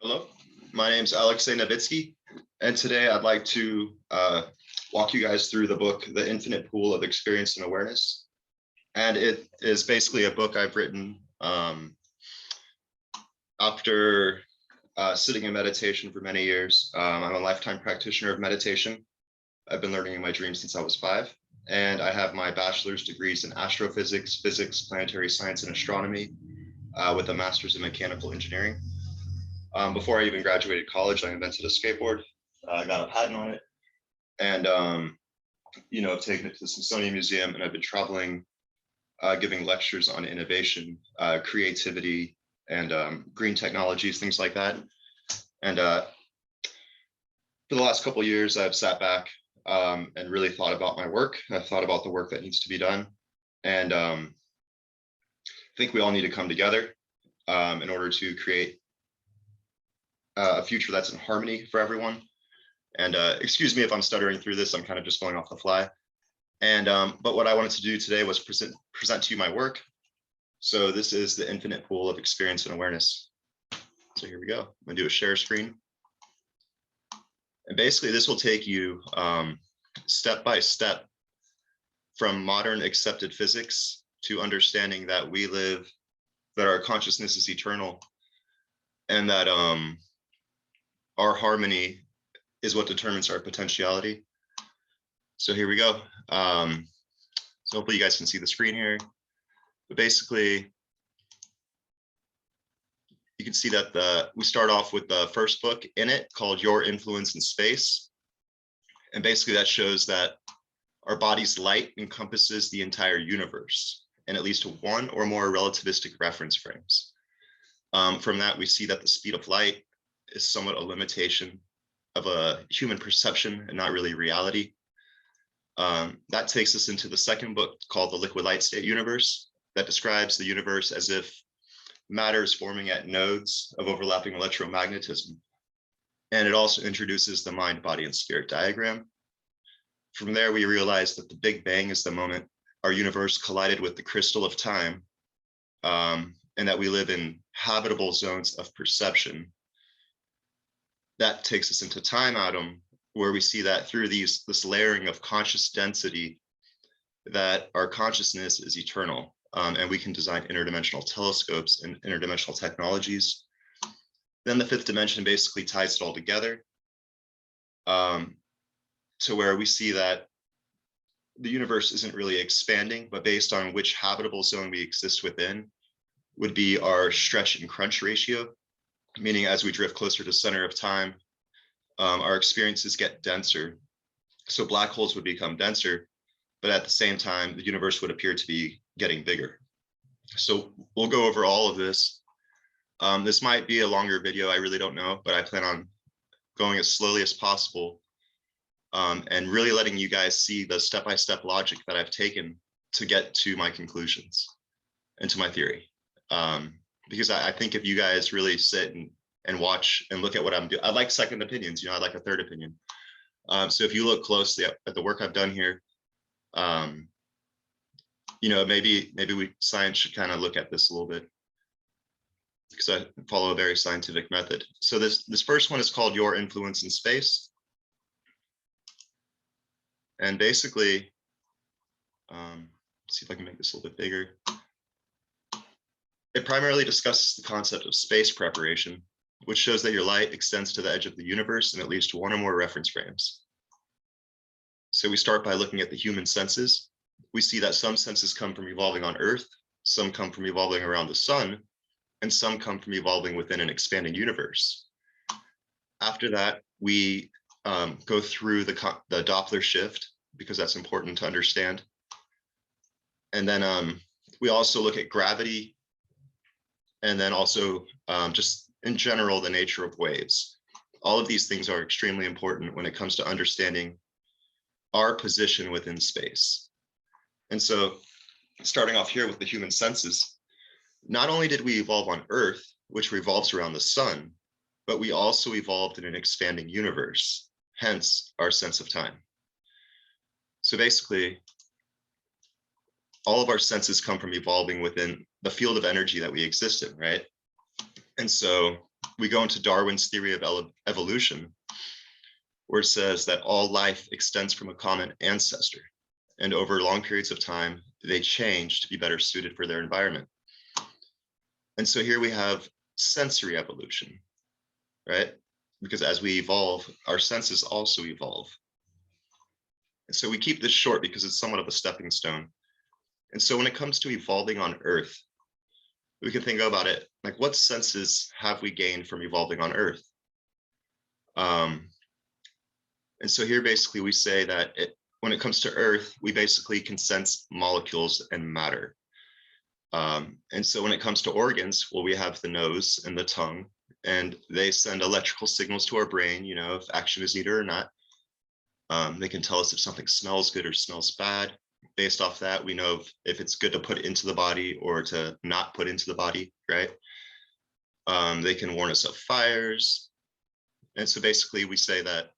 Hello, my name's Alexei Novitzky, and today I'd like to walk you guys through the book, The Infinite Pool of Experience and Awareness. And it is basically a book I've written after sitting in meditation for many years. I'm a lifetime practitioner of meditation. I've been learning in my dreams since I was 5, and I have my bachelor's degrees in astrophysics, physics, planetary science, and astronomy with a master's in mechanical engineering. Before I even graduated college, I invented a skateboard. I got a patent on it, and I've taken it to the Smithsonian Museum, and I've been traveling, giving lectures on innovation, creativity, and green technologies, things like that. And for the last couple of years, I've sat back and really thought about my work. I've thought about the work that needs to be done, and I think we all need to come together in order to create a future that's in harmony for everyone. And excuse me if I'm stuttering through this, I'm kind of just going off the fly. And but what I wanted to do today was present to you my work. So this is the Infinite Pool of Experience and Awareness. So here we go. I'm gonna do a share screen. And basically this will take you step by step from modern accepted physics to understanding that that our consciousness is eternal, and that our harmony is what determines our potentiality. So here we go. So hopefully you guys can see the screen here. But basically, you can see that we start off with the first book in it called Your Influence in Space. And basically that shows that our body's light encompasses the entire universe in at least one or more relativistic reference frames. From that, we see that the speed of light is somewhat a limitation of a human perception and not really reality. That takes us into the second book called The Liquid Light State Universe, that describes the universe as if matter is forming at nodes of overlapping electromagnetism. And it also introduces the mind, body, and spirit diagram. From there, we realize that the Big Bang is the moment our universe collided with the crystal of time, and that we live in habitable zones of perception. That takes us into Time Atom, where we see that through this layering of conscious density, that our consciousness is eternal, and we can design interdimensional telescopes and interdimensional technologies. Then the fifth dimension basically ties it all together to where we see that the universe isn't really expanding, but based on which habitable zone we exist within would be our stretch and crunch ratio. Meaning as we drift closer to center of time, our experiences get denser. So black holes would become denser, but at the same time, the universe would appear to be getting bigger. So we'll go over all of this. This might be a longer video, I really don't know, but I plan on going as slowly as possible and really letting you guys see the step-by-step logic that I've taken to get to my conclusions and to my theory. Because I think if you guys really sit and watch and look at what I'm doing, I like second opinions, I like a third opinion. So if you look closely at the work I've done here, maybe science should kind of look at this a little bit, because I follow a very scientific method. So this first one is called Your Influence in Space. And basically, see if I can make this a little bit bigger. It primarily discusses the concept of space preparation, which shows that your light extends to the edge of the universe in at least one or more reference frames. So we start by looking at the human senses. We see that some senses come from evolving on Earth, some come from evolving around the sun, and some come from evolving within an expanding universe. After that, we go through the Doppler shift, because that's important to understand. And then we also look at gravity, and then also just in general, the nature of waves. All of these things are extremely important when it comes to understanding our position within space. And so starting off here with the human senses, not only did we evolve on Earth, which revolves around the sun, but we also evolved in an expanding universe, hence our sense of time. So basically, all of our senses come from evolving within the field of energy that we exist in, right? And so we go into Darwin's theory of evolution, where it says that all life extends from a common ancestor, and over long periods of time, they change to be better suited for their environment. And so here we have sensory evolution, right? Because as we evolve, our senses also evolve. And so we keep this short because it's somewhat of a stepping stone. And so when it comes to evolving on Earth, we can think about it like, what senses have we gained from evolving on Earth? And so here basically we say that when it comes to Earth, we basically can sense molecules and matter. And so when it comes to organs, well, we have the nose and the tongue, and they send electrical signals to our brain, you know, if action is needed or not. They can tell us if something smells good or smells bad. Based off that, we know if it's good to put into the body or to not put into the body, right? They can warn us of fires. And so basically we say that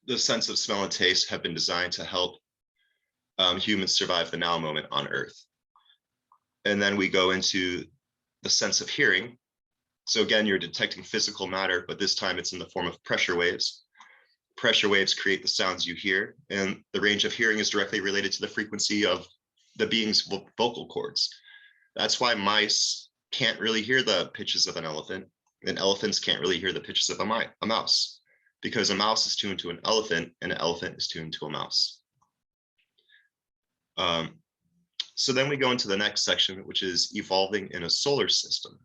the sense of smell and taste have been designed to help humans survive the now moment on Earth. And then we go into the sense of hearing. So again, you're detecting physical matter, but this time it's in the form of pressure waves. Pressure waves create the sounds you hear, and the range of hearing is directly related to the frequency of the being's vocal cords. That's why mice can't really hear the pitches of an elephant, and elephants can't really hear the pitches of a mouse, because a mouse is tuned to an elephant and an elephant is tuned to a mouse. So then we go into the next section, which is evolving in a solar system.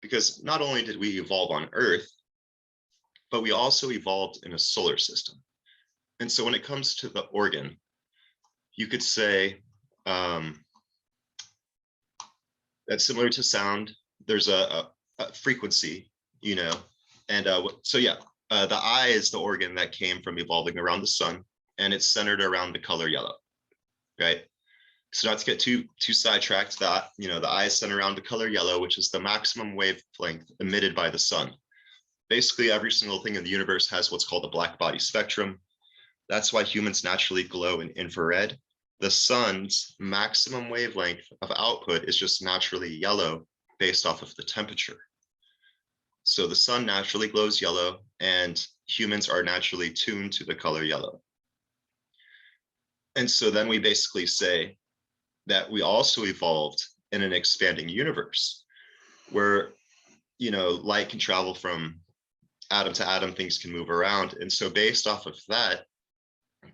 Because not only did we evolve on Earth, but we also evolved in a solar system. And so when it comes to the organ, you could say that's similar to sound. There's a frequency, you know, and so yeah, the eye is the organ that came from evolving around the sun, and it's centered around the color yellow, right? So not to get too sidetracked, that, you know, the eye is centered around the color yellow, which is the maximum wavelength emitted by the sun. Basically, every single thing in the universe has what's called a black body spectrum. That's why humans naturally glow in infrared. The sun's maximum wavelength of output is just naturally yellow based off of the temperature. So the sun naturally glows yellow, and humans are naturally tuned to the color yellow. And so then we basically say that we also evolved in an expanding universe where, you know, light can travel from atom to atom, things can move around. And so based off of that,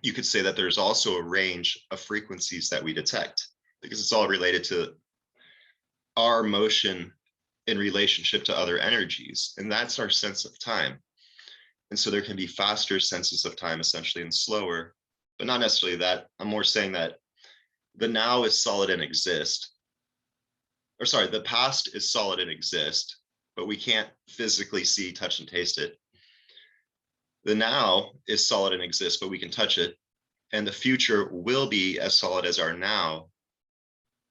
you could say that there's also a range of frequencies that we detect, because it's all related to our motion in relationship to other energies. And that's our sense of time. And so there can be faster senses of time, essentially, and slower, but not necessarily that. I'm more saying that the now is solid and exist. Or sorry, the past is solid and exist, but we can't physically see, touch, and taste it. The now is solid and exists, but we can touch it. And the future will be as solid as our now.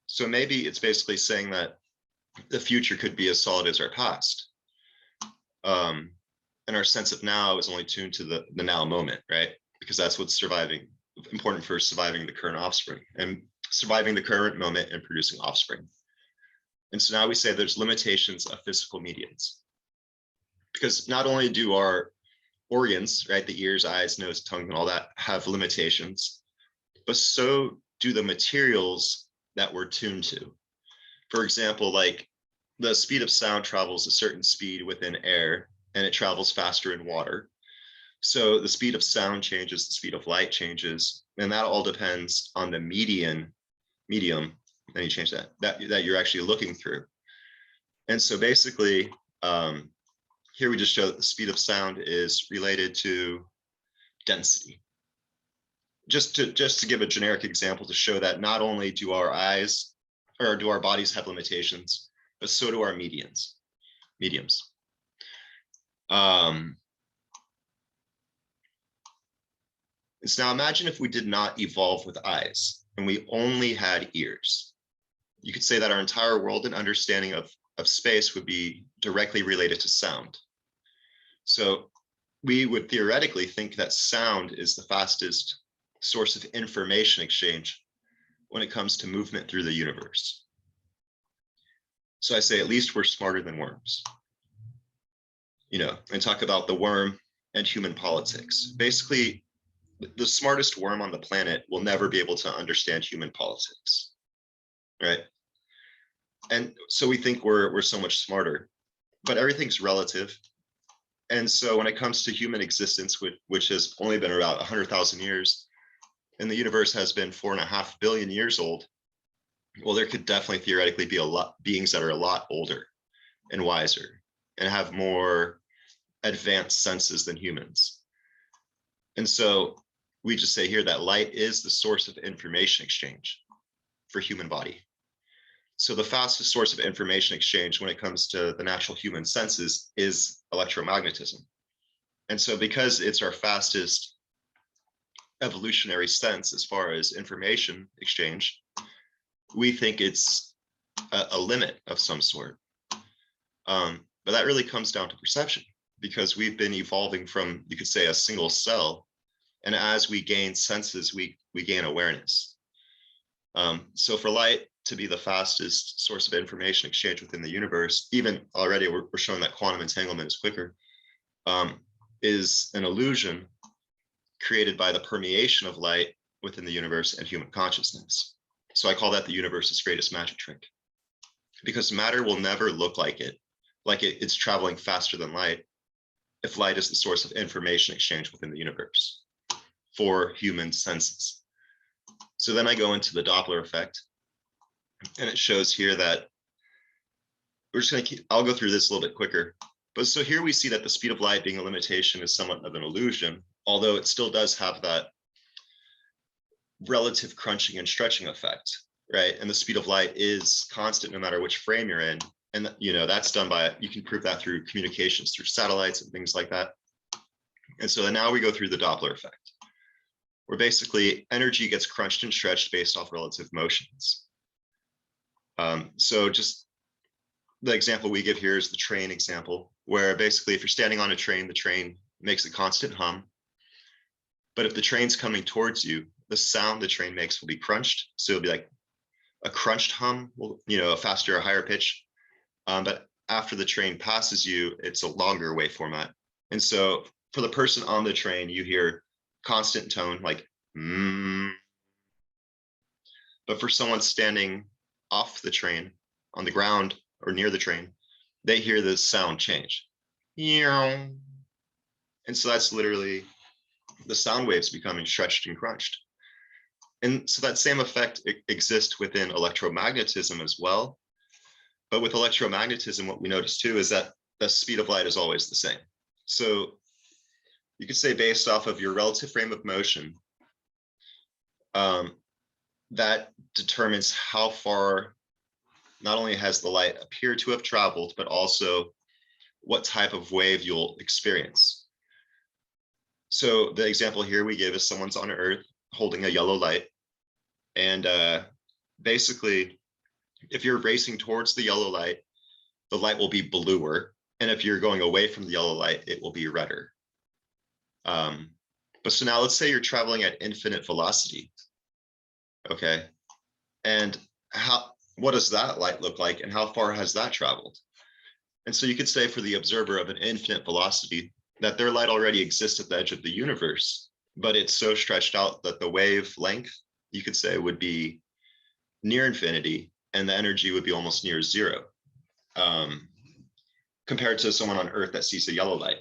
So maybe it's basically saying that the future could be as solid as our past. And our sense of now is only tuned to the now moment, right? Because that's what's important for surviving the current offspring and surviving the current moment and producing offspring. And so now we say there's limitations of physical mediums, because not only do our organs, right, the ears, eyes, nose, tongue, and all that have limitations, but so do the materials that we're tuned to. For example, like the speed of sound travels a certain speed within air, and it travels faster in water. So the speed of sound changes, the speed of light changes, and that all depends on the medium, then you change that you're actually looking through. And so basically, here we just show that the speed of sound is related to density. Just to give a generic example to show that not only do our eyes or do our bodies have limitations, but so do our mediums. So now imagine if we did not evolve with eyes and we only had ears. You could say that our entire world and understanding of space would be directly related to sound. So we would theoretically think that sound is the fastest source of information exchange when it comes to movement through the universe. So I say at least we're smarter than worms. and talk about the worm and human politics. Basically, the smartest worm on the planet will never be able to understand human politics, right? And so we think we're so much smarter, but everything's relative. And so when it comes to human existence, which has only been about 100,000 years, and the universe has been 4.5 billion years old, well, there could definitely theoretically be a lot beings that are a lot older and wiser and have more advanced senses than humans. And so we just say here that light is the source of information exchange for human body. So the fastest source of information exchange when it comes to the natural human senses is electromagnetism. And so because it's our fastest evolutionary sense as far as information exchange, we think it's a limit of some sort. But that really comes down to perception, because we've been evolving from, you could say, a single cell. And as we gain senses, we gain awareness. So for light to be the fastest source of information exchange within the universe, even already we're showing that quantum entanglement is quicker, is an illusion created by the permeation of light within the universe and human consciousness. So I call that the universe's greatest magic trick, because matter will never look like it's traveling faster than light if light is the source of information exchange within the universe for human senses. So then I go into the Doppler effect, and it shows here that we're just going to I'll go through this a little bit quicker. But so here we see that the speed of light being a limitation is somewhat of an illusion, although it still does have that relative crunching and stretching effect, right? And the speed of light is constant no matter which frame you're in. And that's done by, you can prove that through communications through satellites and things like that. And so now we go through the Doppler effect, where basically energy gets crunched and stretched based off relative motions. So just the example we give here is the train example, where basically if you're standing on a train, the train makes a constant hum. But if the train's coming towards you, the sound the train makes will be crunched. So it'll be like a crunched hum, a faster or higher pitch. But after the train passes you, it's a longer wave format. And so for the person on the train, you hear constant tone like, But for someone standing off the train on the ground or near the train, they hear the sound change. And so that's literally the sound waves becoming stretched and crunched. And so that same effect exists within electromagnetism as well. But with electromagnetism, what we notice too is that the speed of light is always the same. So you could say based off of your relative frame of motion, that determines how far not only has the light appeared to have traveled, but also what type of wave you'll experience. So the example here we give is someone's on Earth holding a yellow light. And basically, if you're racing towards the yellow light, the light will be bluer. And if you're going away from the yellow light, it will be redder. But so now let's say you're traveling at infinite velocity. Okay. And what does that light look like, and how far has that traveled? And so you could say for the observer of an infinite velocity that their light already exists at the edge of the universe, but it's so stretched out that the wavelength, you could say, would be near infinity, and the energy would be almost near zero, compared to someone on Earth that sees a yellow light.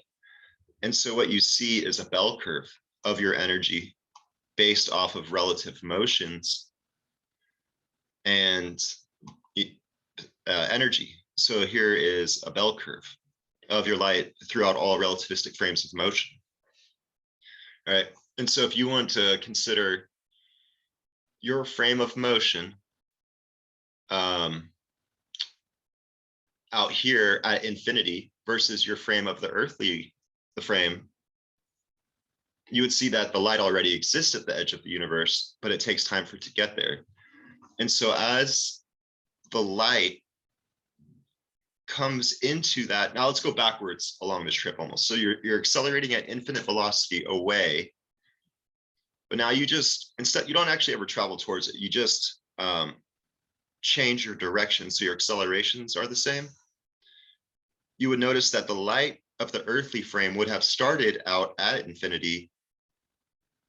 And so what you see is a bell curve of your energy based off of relative motions and energy. So here is a bell curve of your light throughout all relativistic frames of motion. All right. And so if you want to consider your frame of motion out here at infinity versus your frame of the frame, you would see that the light already exists at the edge of the universe, but it takes time for it to get there. And so as the light comes into that, now let's go backwards along this trip almost. So you're accelerating at infinite velocity away, but now you don't actually ever travel towards it. You just change your direction. So your accelerations are the same. You would notice that the light of the earthly frame would have started out at infinity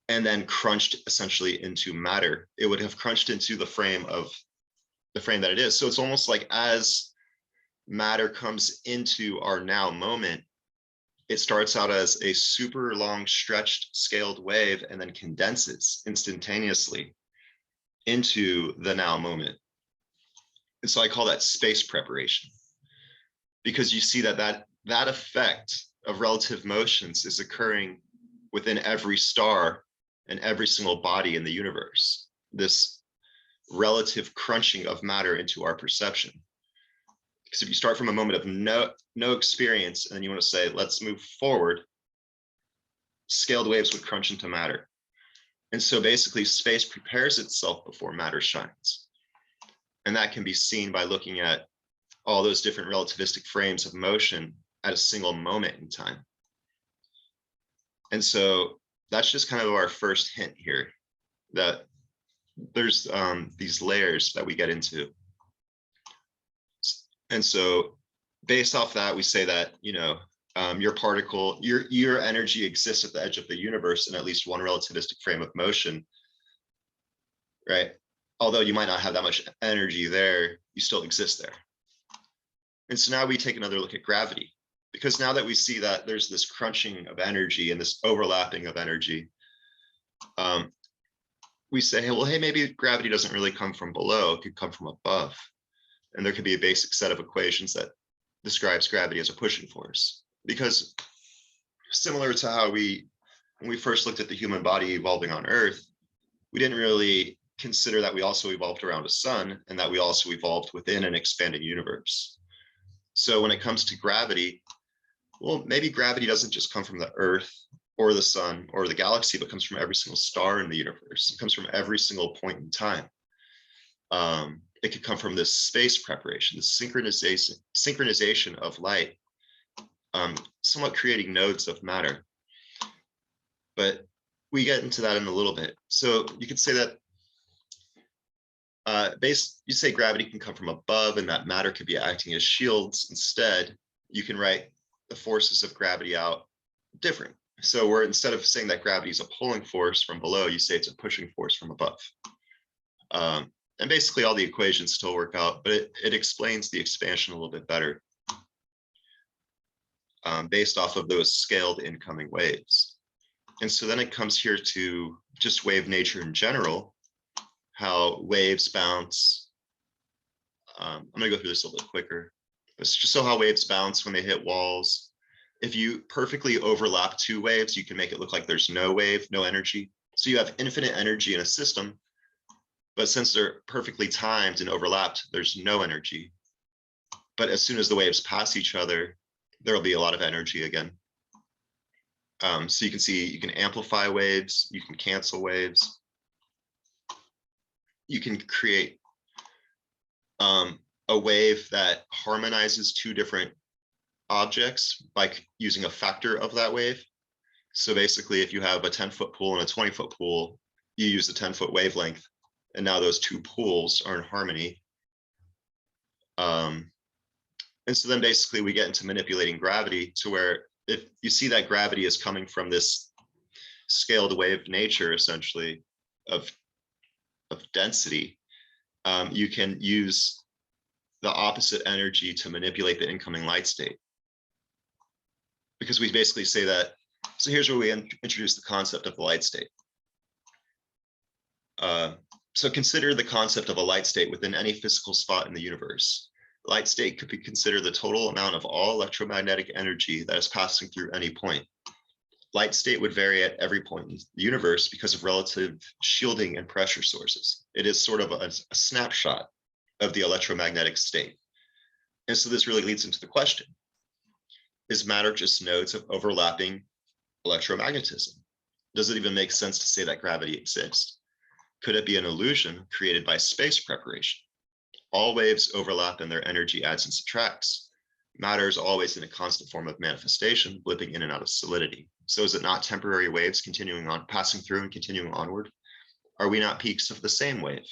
and then crunched essentially into matter. It would have crunched into the frame that it is. So it's almost like as matter comes into our now moment, it starts out as a super long stretched scaled wave and then condenses instantaneously into the now moment. And so I call that space preparation, because you see that effect of relative motions is occurring within every star and every single body in the universe, this relative crunching of matter into our perception. Because if you start from a moment of no experience, and then you want to say, let's move forward, scaled waves would crunch into matter. And so basically space prepares itself before matter shines. And that can be seen by looking at all those different relativistic frames of motion at a single moment in time. And so that's just kind of our first hint here, that there's these layers that we get into. And so based off that, we say that, your particle, your energy exists at the edge of the universe in at least one relativistic frame of motion, right? Although you might not have that much energy there, you still exist there. And so now we take another look at gravity, because now that we see that there's this crunching of energy and this overlapping of energy, we say, hey, well, hey, maybe gravity doesn't really come from below, it could come from above. And there could be a basic set of equations that describes gravity as a pushing force. Because similar to how when we first looked at the human body evolving on Earth, we didn't really consider that we also evolved around a sun and that we also evolved within an expanding universe. So when it comes to gravity, well, maybe gravity doesn't just come from the Earth or the sun or the galaxy, but comes from every single star in the universe. It comes from every single point in time. It could come from this space preparation, this synchronization of light, somewhat creating nodes of matter. But we get into that in a little bit. So you could say that you say gravity can come from above and that matter could be acting as shields. Instead, you can write the forces of gravity out different. So where instead of saying that gravity is a pulling force from below, you say it's a pushing force from above. And basically all the equations still work out, but it explains the expansion a little bit better based off of those scaled incoming waves. And so then it comes here to just wave nature in general, how waves bounce. I'm gonna go through this a little bit quicker. It's just so how waves bounce when they hit walls. If you perfectly overlap two waves, you can make it look like there's no wave, no energy. So you have infinite energy in a system, but since they're perfectly timed and overlapped, there's no energy. But as soon as the waves pass each other, there'll be a lot of energy again. So you can see, you can amplify waves, you can cancel waves. You can create a wave that harmonizes two different objects by using a factor of that wave. So basically, if you have a 10-foot pool and a 20-foot pool, you use the 10-foot wavelength, and now those two pools are in harmony. And so then basically we get into manipulating gravity to where if you see that gravity is coming from this scaled wave nature, essentially, of density, you can use the opposite energy to manipulate the incoming light state. Because we basically say that, so here's where we introduce the concept of the light state. So consider the concept of a light state within any physical spot in the universe. Light state could be considered the total amount of all electromagnetic energy that is passing through any point. Light state would vary at every point in the universe because of relative shielding and pressure sources. It is sort of a snapshot of the electromagnetic state. And so this really leads into the question, is matter just nodes of overlapping electromagnetism? Does it even make sense to say that gravity exists? Could it be an illusion created by space preparation? All waves overlap and their energy adds and subtracts. Matter is always in a constant form of manifestation, blipping in and out of solidity. So is it not temporary waves continuing on, passing through and continuing onward? Are we not peaks of the same wave?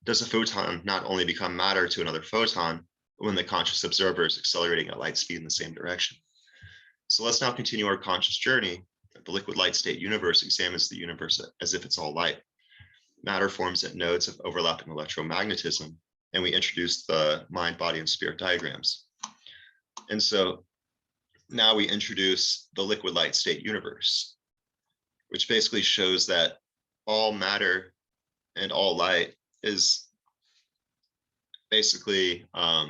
Does a photon not only become matter to another photon when the conscious observer is accelerating at light speed in the same direction? So let's now continue our conscious journey. The liquid light state universe examines the universe as if it's all light. Matter forms at nodes of overlapping electromagnetism, and we introduce the mind, body, and spirit diagrams. And so now we introduce the liquid light state universe, which basically shows that all matter and all light is basically a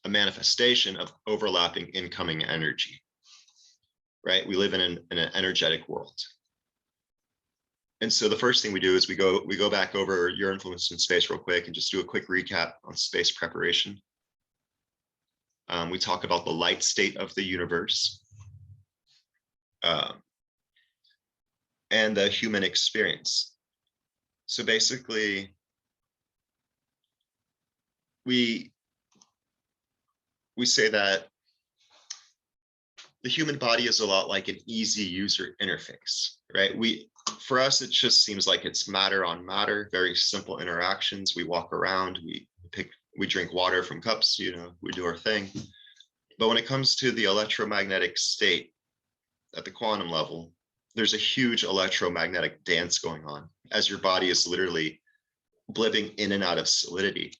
manifestation of overlapping incoming energy, right? We live in an energetic world. And so the first thing we do is we go back over your influence in space real quick and just do a quick recap on space preparation. We talk about the light state of the universe and the human experience. So basically, we say that the human body is a lot like an easy user interface, right? For us, it just seems like it's matter on matter, very simple interactions. We walk around, we drink water from cups, we do our thing. But when it comes to the electromagnetic state at the quantum level, there's a huge electromagnetic dance going on as your body is literally blipping in and out of solidity.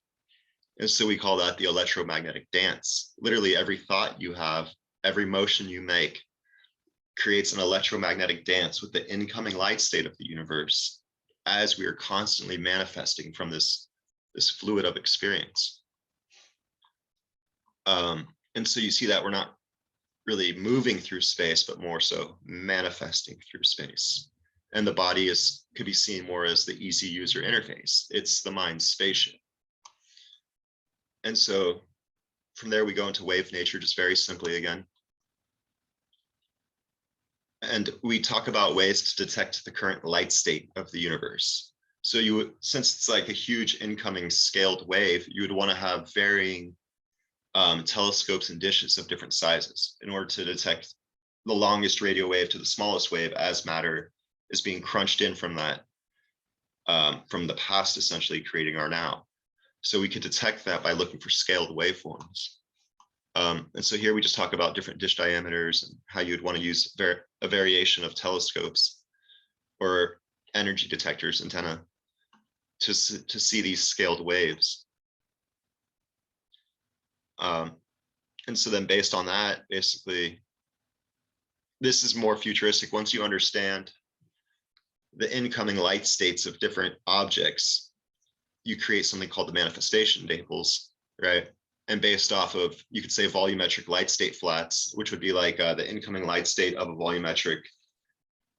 And so we call that the electromagnetic dance. Literally every thought you have, every motion you make creates an electromagnetic dance with the incoming light state of the universe as we are constantly manifesting from this fluid of experience. And so you see that we're not really moving through space, but more so manifesting through space. And the body could be seen more as the easy user interface. It's the mind's spaceship. And so from there, we go into wave nature, just very simply again. And we talk about ways to detect the current light state of the universe. So since it's like a huge incoming scaled wave, you would want to have varying telescopes and dishes of different sizes in order to detect the longest radio wave to the smallest wave as matter is being crunched in from that, from the past, essentially creating our now. So we could detect that by looking for scaled waveforms. And so here we just talk about different dish diameters and how you'd want to use a variation of telescopes or energy detectors, antenna, to see these scaled waves. And so then based on that, basically, this is more futuristic. Once you understand the incoming light states of different objects, you create something called the manifestation tables, right? And based off of, you could say, volumetric light state flats, which would be like the incoming light state of a volumetric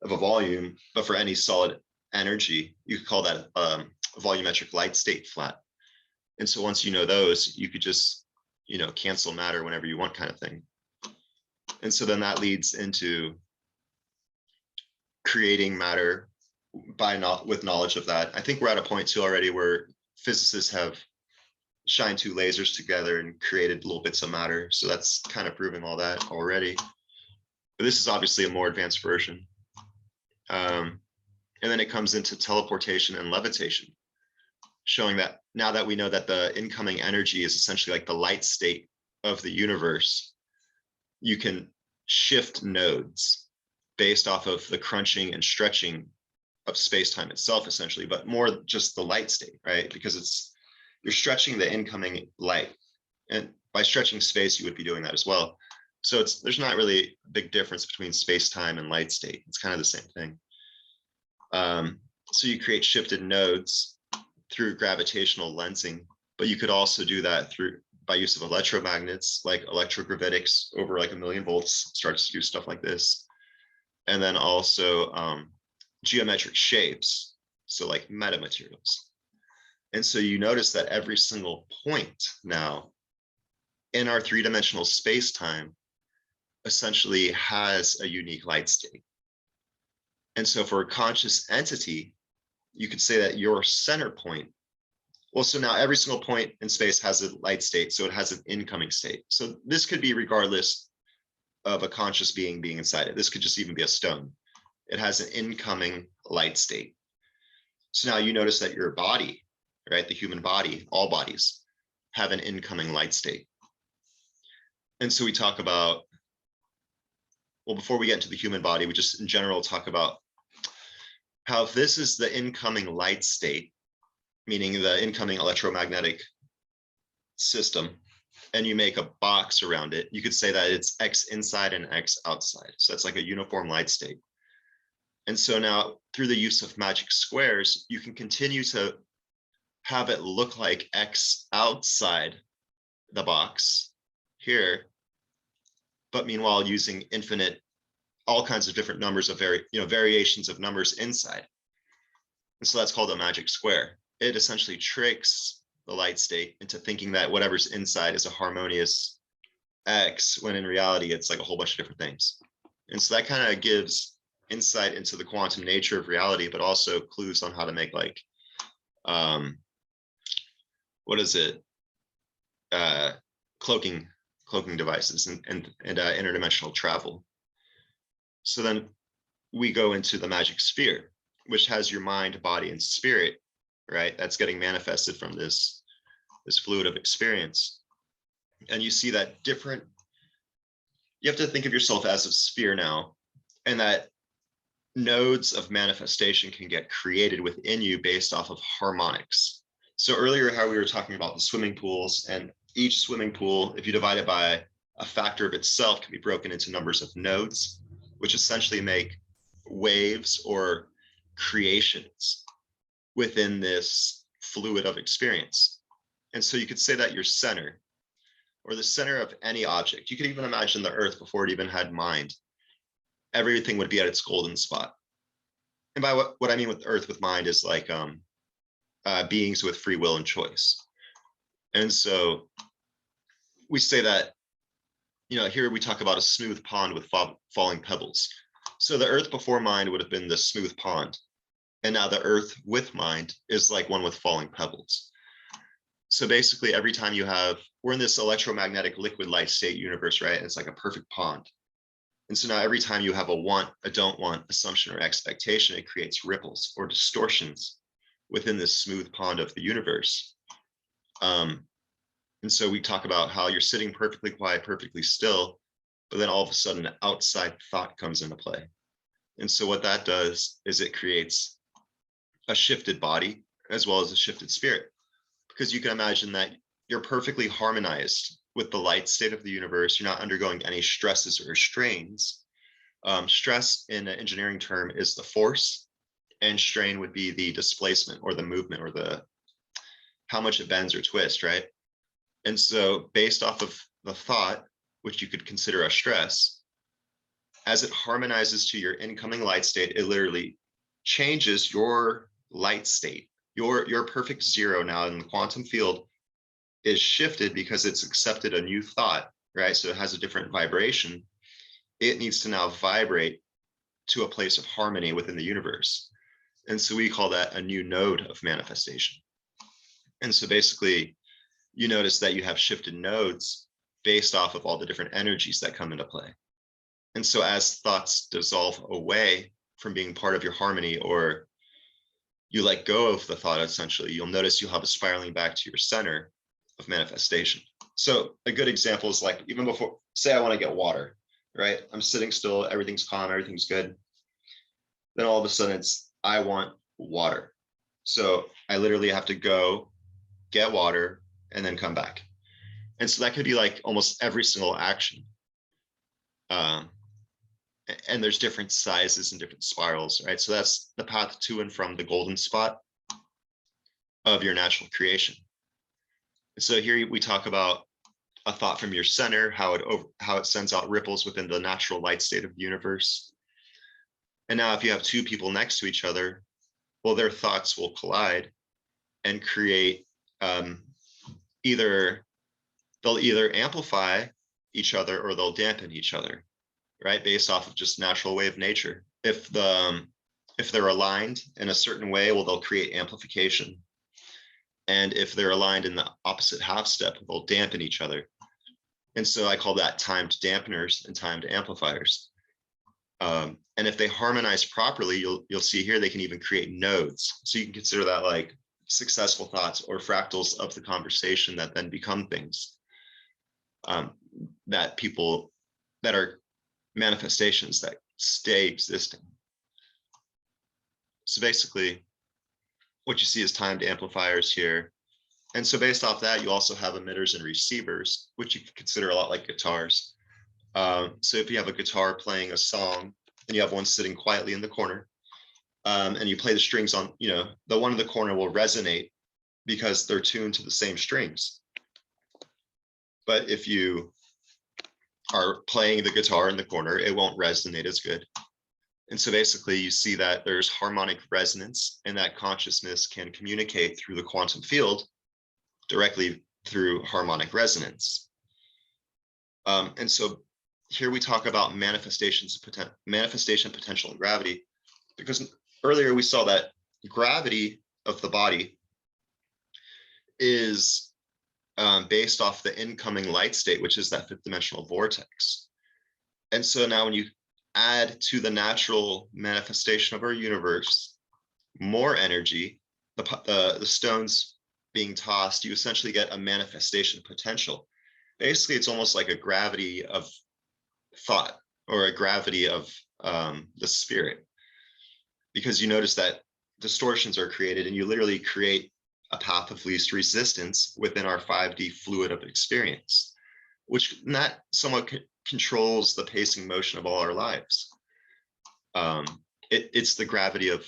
of a volume, but for any solid energy, you could call that a volumetric light state flat. And so once you know those, you could just, cancel matter whenever you want, kind of thing. And so then that leads into creating matter with knowledge of that. I think we're at a point too already where physicists have shined two lasers together and created little bits of matter. So that's kind of proving all that already. But this is obviously a more advanced version. And then it comes into teleportation and levitation, showing that now that we know that the incoming energy is essentially like the light state of the universe, you can shift nodes based off of the crunching and stretching of space-time itself, essentially, but more just the light state, right? Because you're stretching the incoming light, and by stretching space, you would be doing that as well. So there's not really a big difference between space-time and light state. It's kind of the same thing. So you create shifted nodes through gravitational lensing, but you could also do that by use of electromagnets, like electrogravitics over like 1,000,000 volts starts to do stuff like this. And then also geometric shapes, so like metamaterials. And so you notice that every single point now in our three-dimensional space-time essentially has a unique light state. And so for a conscious entity, you could say that your center point, well, so now every single point in space has a light state, so it has an incoming state. So this could be regardless of a conscious being inside it. This could just even be a stone. It has an incoming light state. So now you notice that your body, right, the human body, all bodies have an incoming light state. And so we talk about well, before we get into the human body, we just in general talk about how if this is the incoming light state, meaning the incoming electromagnetic system, and you make a box around it, you could say that it's X inside and X outside. So that's like a uniform light state. And so now through the use of magic squares, you can continue to have it look like X outside the box here, but meanwhile using infinite, all kinds of different numbers of variations of numbers inside. And so that's called a magic square. It essentially tricks the light state into thinking that whatever's inside is a harmonious X, when in reality, it's like a whole bunch of different things. And so that kind of gives insight into the quantum nature of reality, but also clues on how to make like, cloaking devices and interdimensional travel. So then we go into the magic sphere, which has your mind, body, and spirit, right? That's getting manifested from this fluid of experience. And you see that you have to think of yourself as a sphere now, and that nodes of manifestation can get created within you based off of harmonics. So earlier, how we were talking about the swimming pools, and each swimming pool, if you divide it by a factor of itself, can be broken into numbers of nodes, which essentially make waves or creations within this fluid of experience. And so you could say that your center, or the center of any object, you could even imagine the earth before it even had mind, everything would be at its golden spot. And by what I mean with earth with mind is like beings with free will and choice. And so we say that, here we talk about a smooth pond with falling pebbles. So the earth before mind would have been the smooth pond. And now the earth with mind is like one with falling pebbles. So basically every time we're in this electromagnetic liquid light state universe, right? It's like a perfect pond. And so now every time you have a want, a don't want, assumption, or expectation, it creates ripples or distortions within this smooth pond of the universe. And so we talk about how you're sitting perfectly quiet, perfectly still, but then all of a sudden an outside thought comes into play. And so what that does is it creates a shifted body as well as a shifted spirit, because you can imagine that you're perfectly harmonized with the light state of the universe. You're not undergoing any stresses or strains. Stress in an engineering term is the force, and strain would be the displacement or the movement or how much it bends or twists, right? And so based off of the thought, which you could consider a stress, as it harmonizes to your incoming light state, it literally changes your light state. Your perfect zero now in the quantum field is shifted because it's accepted a new thought, right? So it has a different vibration. It needs to now vibrate to a place of harmony within the universe. And so we call that a new node of manifestation. And so basically, you notice that you have shifted nodes based off of all the different energies that come into play. And so as thoughts dissolve away from being part of your harmony, or you let go of the thought, essentially, you'll notice you'll have a spiraling back to your center of manifestation. So a good example is like, even before, say I want to get water, right? I'm sitting still, everything's calm, everything's good. Then all of a sudden I want water. So I literally have to go get water and then come back. And so that could be like almost every single action. And there's different sizes and different spirals, right? So that's the path to and from the golden spot of your natural creation. So here we talk about a thought from your center, how it sends out ripples within the natural light state of the universe. And now if you have two people next to each other, well, their thoughts will collide and create they'll either amplify each other or they'll dampen each other, right? Based off of just natural way of nature. If they're aligned in a certain way, well, they'll create amplification. And if they're aligned in the opposite half step, they'll dampen each other. And so I call that timed dampeners and timed amplifiers. And if they harmonize properly, you'll see here, they can even create nodes. So you can consider that like successful thoughts or fractals of the conversation that then become things that people that are manifestations that stay existing. So basically, what you see is timed amplifiers here. And so based off that, you also have emitters and receivers, which you can consider a lot like guitars. So if you have a guitar playing a song and you have one sitting quietly in the corner, and you play the strings on, the one in the corner will resonate because they're tuned to the same strings. But if you are playing the guitar in the corner, it won't resonate as good. And so basically you see that there's harmonic resonance, and that consciousness can communicate through the quantum field directly through harmonic resonance. And so here we talk about manifestation, potential, and gravity, because earlier we saw that gravity of the body is based off the incoming light state, which is that fifth dimensional vortex. And so now when you add to the natural manifestation of our universe more energy, the stones being tossed, you essentially get a manifestation potential. Basically, it's almost like a gravity of thought or a gravity of the spirit, because you notice that distortions are created and you literally create a path of least resistance within our 5D fluid of experience, which that somewhat controls the pacing motion of all our lives. It's the gravity of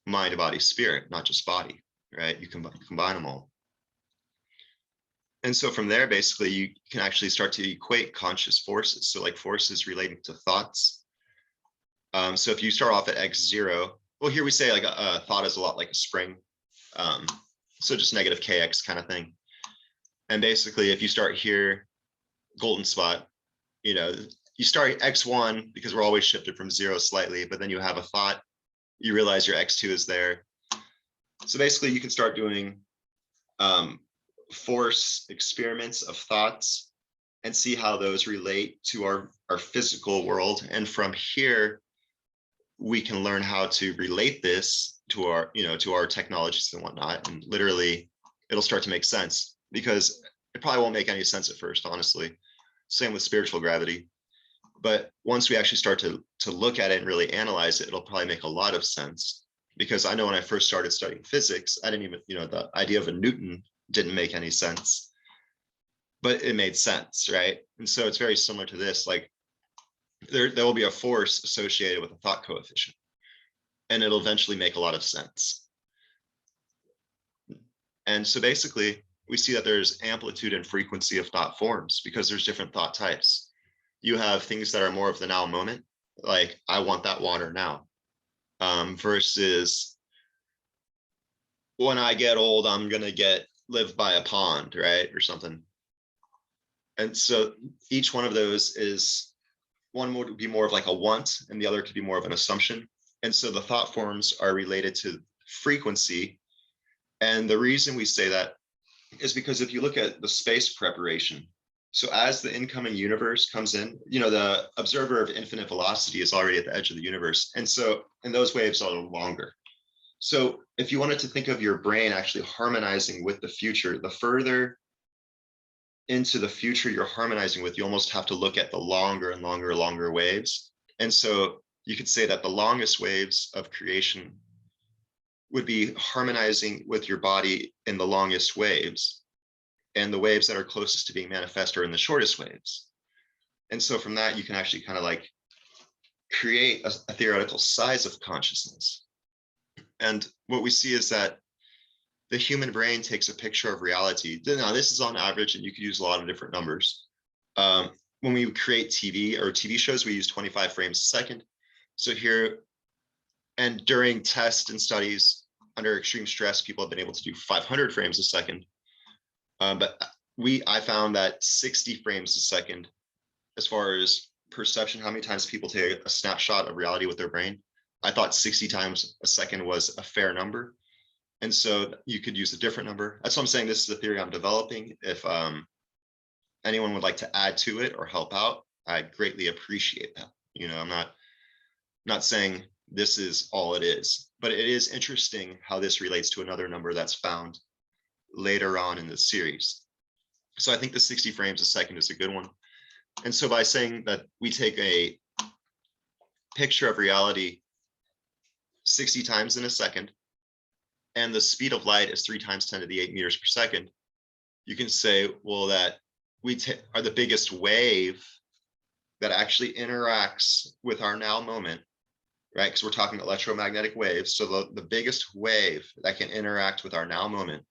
mind, body, spirit, not just body, right? You can combine them all. And so from there, basically, you can actually start to equate conscious forces. So like forces relating to thoughts. So if you start off at x0, well, here we say like a thought is a lot like a spring. So just negative kx kind of thing. And basically, if you start here, golden spot, you start at x1 because we're always shifted from 0 slightly, but then you have a thought, you realize your x2 is there. So basically, you can start doing force experiments of thoughts and see how those relate to our physical world. And from here, we can learn how to relate this to our, to our technologies and whatnot. And literally, it'll start to make sense, because it probably won't make any sense at first, honestly. Same with spiritual gravity. But once we actually start to look at it and really analyze it, it'll probably make a lot of sense. Because I know when I first started studying physics, I didn't even, the idea of a Newton didn't make any sense, but it made sense, right? And so it's very similar to this. Like there will be a force associated with a thought coefficient, and it'll eventually make a lot of sense. And so basically, we see that there's amplitude and frequency of thought forms because there's different thought types. You have things that are more of the now moment, like I want that water now, versus when I get old, I'm gonna live by a pond, right, or something. And so each one of those is, one would be more of like a want, and the other could be more of an assumption. And so the thought forms are related to frequency. And the reason we say that is because if you look at the space preparation, so as the incoming universe comes in, the observer of infinite velocity is already at the edge of the universe. And those waves are longer. So if you wanted to think of your brain actually harmonizing with the future, the further into the future you're harmonizing with, you almost have to look at the longer and longer waves. And so you could say that the longest waves of creation would be harmonizing with your body in the longest waves, and the waves that are closest to being manifest are in the shortest waves. And so from that, you can actually kind of like create a theoretical size of consciousness. And what we see is that the human brain takes a picture of reality. Now, this is on average, and you could use a lot of different numbers. When we create TV shows, we use 25 frames a second. So here, and during tests and studies under extreme stress, people have been able to do 500 frames a second. But I found that 60 frames a second, as far as perception, how many times people take a snapshot of reality with their brain, I thought 60 times a second was a fair number. And so you could use a different number. That's what I'm saying. This is a theory I'm developing. If anyone would like to add to it or help out, I'd greatly appreciate that. I'm not saying this is all it is, but it is interesting how this relates to another number that's found later on in the series. So I think the 60 frames a second is a good one. And so by saying that we take a picture of reality 60 times in a second, and the speed of light is 3 times 10 to the 8 meters per second, you can say, well, that we are the biggest wave that actually interacts with our now moment, right? Because we're talking electromagnetic waves. So the biggest wave that can interact with our now moment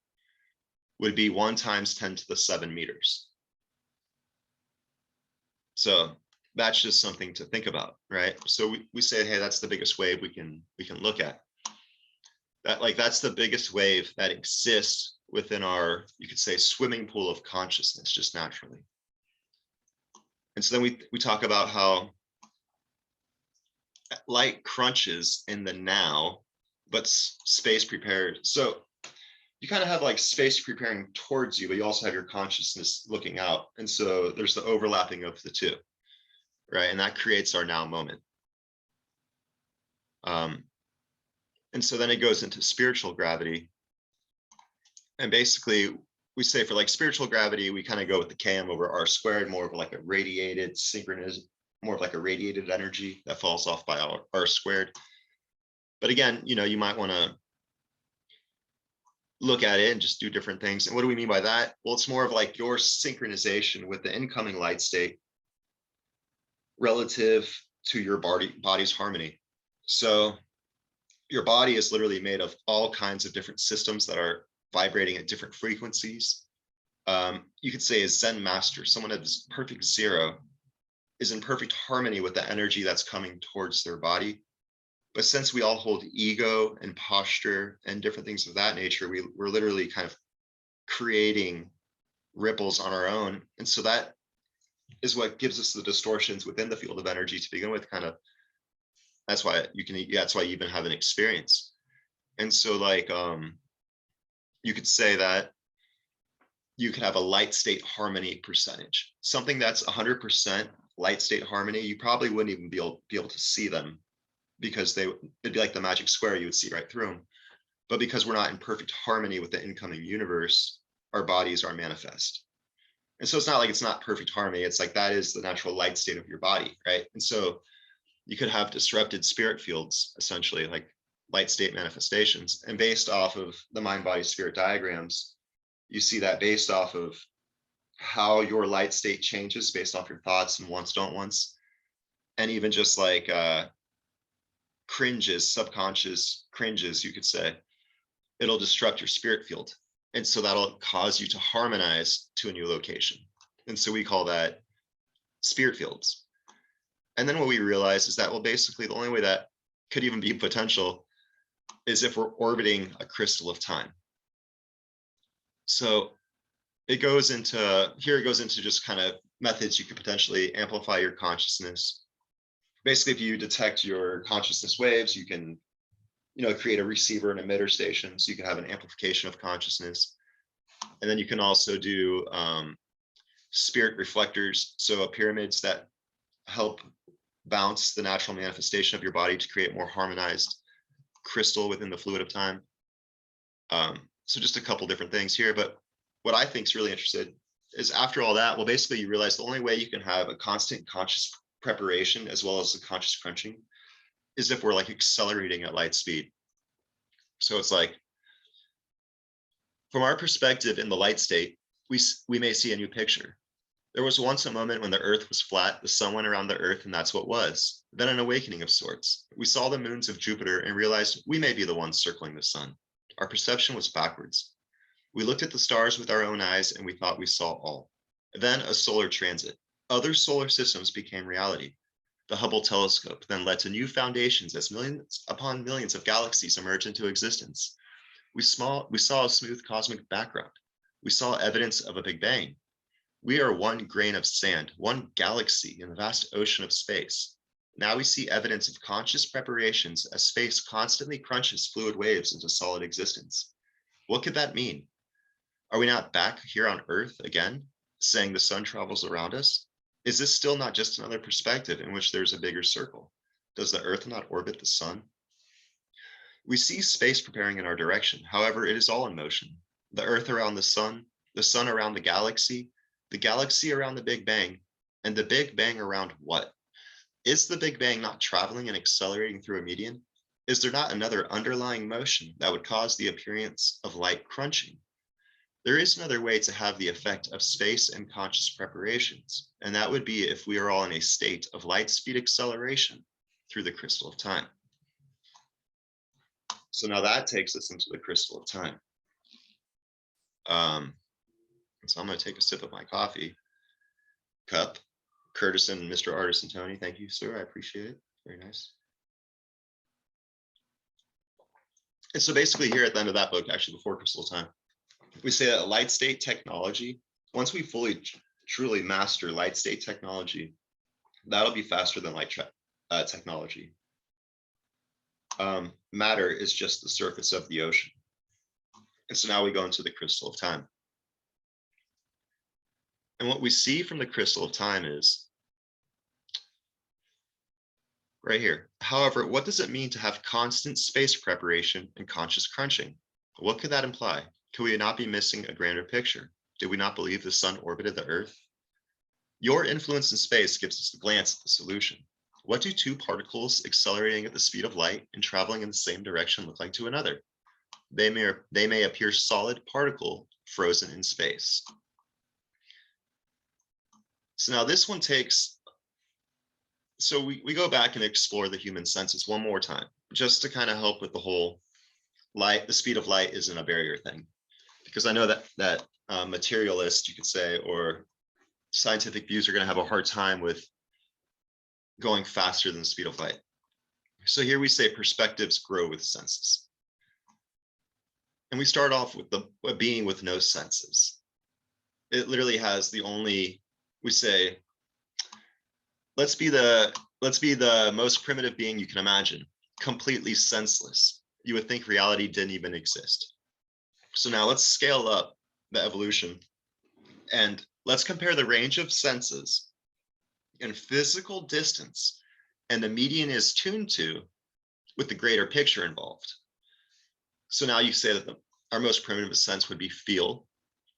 would be 1 times 10 to the 7 meters. So that's just something to think about, right? So we say, hey, that's the biggest wave we can look at. That's the biggest wave that exists within our, you could say, swimming pool of consciousness, just naturally. And so then we talk about how light crunches in the now, but space prepared. So you kind of have like space preparing towards you, but you also have your consciousness looking out. And so there's the overlapping of the two, right? And that creates our now moment. And so then it goes into spiritual gravity. And basically we say for like spiritual gravity, we kind of go with the km over r squared, more of like a radiated synchronous, more of like a radiated energy that falls off by r squared. But again, you know, you might want to look at it and just do different things. And what do we mean by that? Well, it's more of like your synchronization with the incoming light state relative to your body's harmony. So your body is literally made of all kinds of different systems that are vibrating at different frequencies. You could say a Zen master, someone at perfect zero, is in perfect harmony with the energy that's coming towards their body. But since we all hold ego and posture and different things of that nature, we're literally kind of creating ripples on our own. And so that is what gives us the distortions within the field of energy to begin with, kind of. That's why that's why you even have an experience. And so like, you could say that you could have a light state harmony percentage, something that's 100% light state harmony. You probably wouldn't even be able to see them, because it'd be like the magic square, you would see right through them. But because we're not in perfect harmony with the incoming universe, our bodies are manifest. And so it's not like it's not perfect harmony. It's like that is the natural light state of your body, right? And so you could have disrupted spirit fields, essentially, like light state manifestations. And based off of the mind, body, spirit diagrams, you see that based off of how your light state changes based off your thoughts and wants, don't wants, and even just like cringes, subconscious cringes, you could say, it'll disrupt your spirit field. And so that'll cause you to harmonize to a new location. And so we call that spirit fields. And then what we realize is that, well, basically the only way that could even be potential is if we're orbiting a crystal of time. So it goes into just kind of methods you could potentially amplify your consciousness. Basically, if you detect your consciousness waves, you can, create a receiver and emitter station, so you can have an amplification of consciousness. And then you can also do spirit reflectors, so pyramids that help bounce the natural manifestation of your body to create more harmonized crystal within the fluid of time. So just a couple different things here, but what I think is really interesting is after all that, well, basically you realize the only way you can have a constant conscious preparation as well as the conscious crunching is if we're like accelerating at light speed. So it's like, from our perspective in the light state, we may see a new picture. There was once a moment when the earth was flat, the sun went around the earth, and that's what was. Then an awakening of sorts. We saw the moons of Jupiter and realized we may be the ones circling the sun. Our perception was backwards. We looked at the stars with our own eyes and we thought we saw all. Then a solar transit. Other solar systems became reality. The Hubble telescope then led to new foundations as millions upon millions of galaxies emerged into existence. We saw a smooth cosmic background. We saw evidence of a Big Bang. We are one grain of sand, one galaxy in the vast ocean of space. Now we see evidence of conscious preparations as space constantly crunches fluid waves into solid existence. What could that mean? Are we not back here on Earth again, saying the sun travels around us? Is this still not just another perspective in which there's a bigger circle? Does the Earth not orbit the sun? We see space preparing in our direction. However, it is all in motion. The Earth around the sun around the galaxy around the Big Bang, And the Big Bang around what? Is the Big Bang not traveling and accelerating through a median? Is there not another underlying motion that would cause the appearance of light crunching? There is another way to have the effect of space and conscious preparations, and that would be if we are all in a state of light speed acceleration through the crystal of time. So now that takes us into the crystal of time. So I'm going to take a sip of my coffee cup. Curtis and Mr. Artisan Tony, thank you, sir. I appreciate it. Very nice. And so basically here at the end of that book, actually before Crystal of Time, we say that light state technology, once we fully truly master light state technology, that'll be faster than light technology. Matter is just the surface of the ocean. And so now we go into the crystal of time. And what we see from the crystal of time is right here. However, what does it mean to have constant space preparation and conscious crunching? What could that imply? Could we not be missing a grander picture? Did we not believe the sun orbited the earth? Your influence in space gives us a glance at the solution. What do two particles accelerating at the speed of light and traveling in the same direction look like to another? They may appear solid particle frozen in space. So now this one takes, so we go back and explore the human senses one more time, just to kind of help with the whole light, the speed of light isn't a barrier thing. Because I know that materialists, you could say, or scientific views are going to have a hard time with going faster than the speed of light. So here we say perspectives grow with senses. And we start off with a being with no senses. It literally has the only, we say, let's be the most primitive being you can imagine, completely senseless. You would think reality didn't even exist. So now let's scale up the evolution and let's compare the range of senses in physical distance and the median is tuned to with the greater picture involved. So now you say that our most primitive sense would be feel.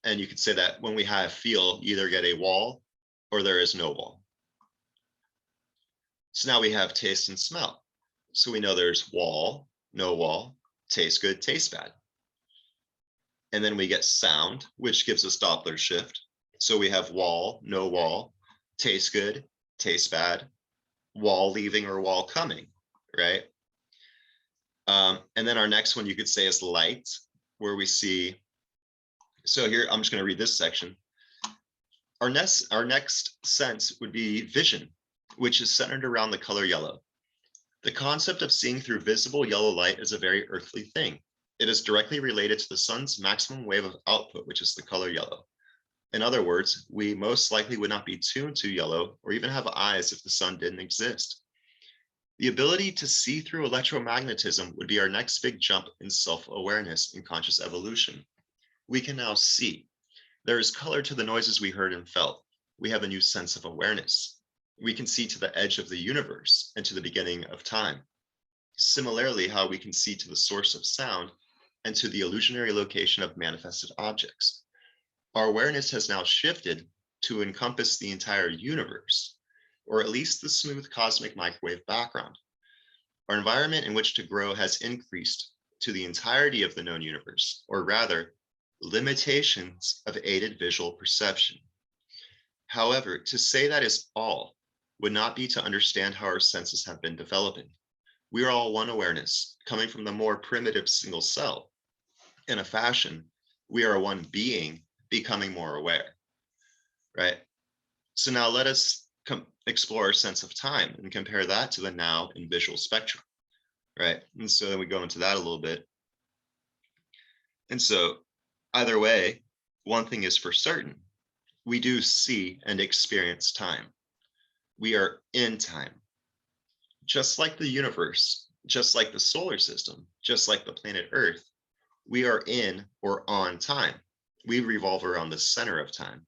And you could say that when we have feel, you either get a wall or there is no wall. So now we have taste and smell. So we know there's wall, no wall, tastes good, tastes bad. And then we get sound, which gives us Doppler shift. So we have wall, no wall, tastes good, tastes bad, wall leaving or wall coming, right? And then our next one you could say is light, where we see, so here, I'm just going to read this section. Our next sense would be vision, which is centered around the color yellow. The concept of seeing through visible yellow light is a very earthly thing. It is directly related to the sun's maximum wave of output, which is the color yellow. In other words, we most likely would not be tuned to yellow or even have eyes if the sun didn't exist. The ability to see through electromagnetism would be our next big jump in self-awareness and conscious evolution. We can now see. There is color to the noises we heard and felt. We have a new sense of awareness. We can see to the edge of the universe and to the beginning of time. Similarly, how we can see to the source of sound and to the illusionary location of manifested objects. Our awareness has now shifted to encompass the entire universe, or at least the smooth cosmic microwave background. Our environment in which to grow has increased to the entirety of the known universe, or rather, limitations of aided visual perception. However, to say that is all would not be to understand how our senses have been developing. We are all one awareness, coming from the more primitive single cell. In a fashion, we are one being becoming more aware, right? So now let us explore our sense of time and compare that to the now in visual spectrum, right? And so then we go into that a little bit. And so either way, one thing is for certain, we do see and experience time. We are in time. Just like the universe, just like the solar system, just like the planet Earth, we are in or on time. We revolve around the center of time.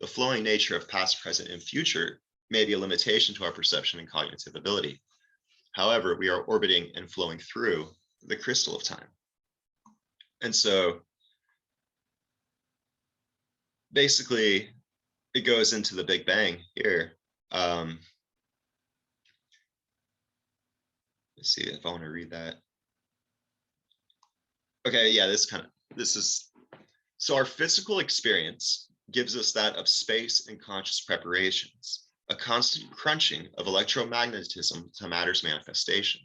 The flowing nature of past, present, and future may be a limitation to our perception and cognitive ability. However, we are orbiting and flowing through the crystal of time. And so basically, it goes into the Big Bang here. Let's see if I want to read that. Okay, yeah, this is, so our physical experience gives us that of space and conscious preparations, a constant crunching of electromagnetism to matter's manifestation.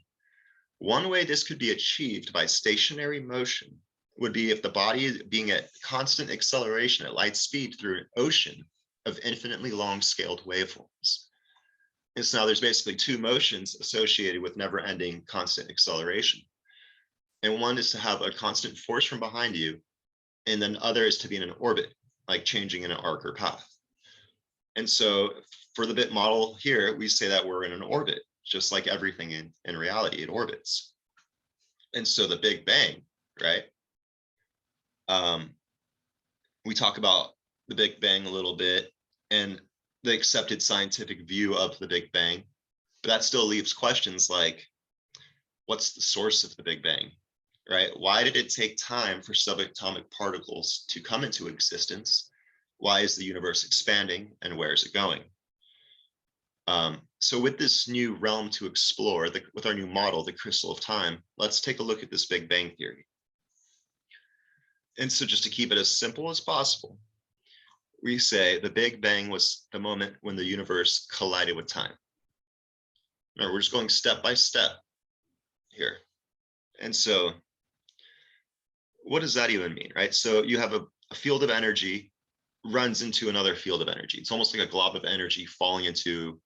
One way this could be achieved by stationary motion would be if the body being at constant acceleration at light speed through an ocean of infinitely long scaled waveforms. And so now there's basically two motions associated with never ending constant acceleration. And one is to have a constant force from behind you, and then other is to be in an orbit, like changing in an arc or path. And so for the bit model here, we say that we're in an orbit, just like everything in reality, it orbits. And so the Big Bang, right? We talk about the Big Bang a little bit and the accepted scientific view of the Big Bang, but that still leaves questions like, what's the source of the Big Bang, right? Why did it take time for subatomic particles to come into existence? Why is the universe expanding, and where is it going? So with this new realm to explore, with our new model, the crystal of time, let's take a look at this Big Bang theory. And so just to keep it as simple as possible, we say the Big Bang was the moment when the universe collided with time. Now we're just going step by step here. And so what does that even mean, right? So you have a field of energy runs into another field of energy. It's almost like a glob of energy falling into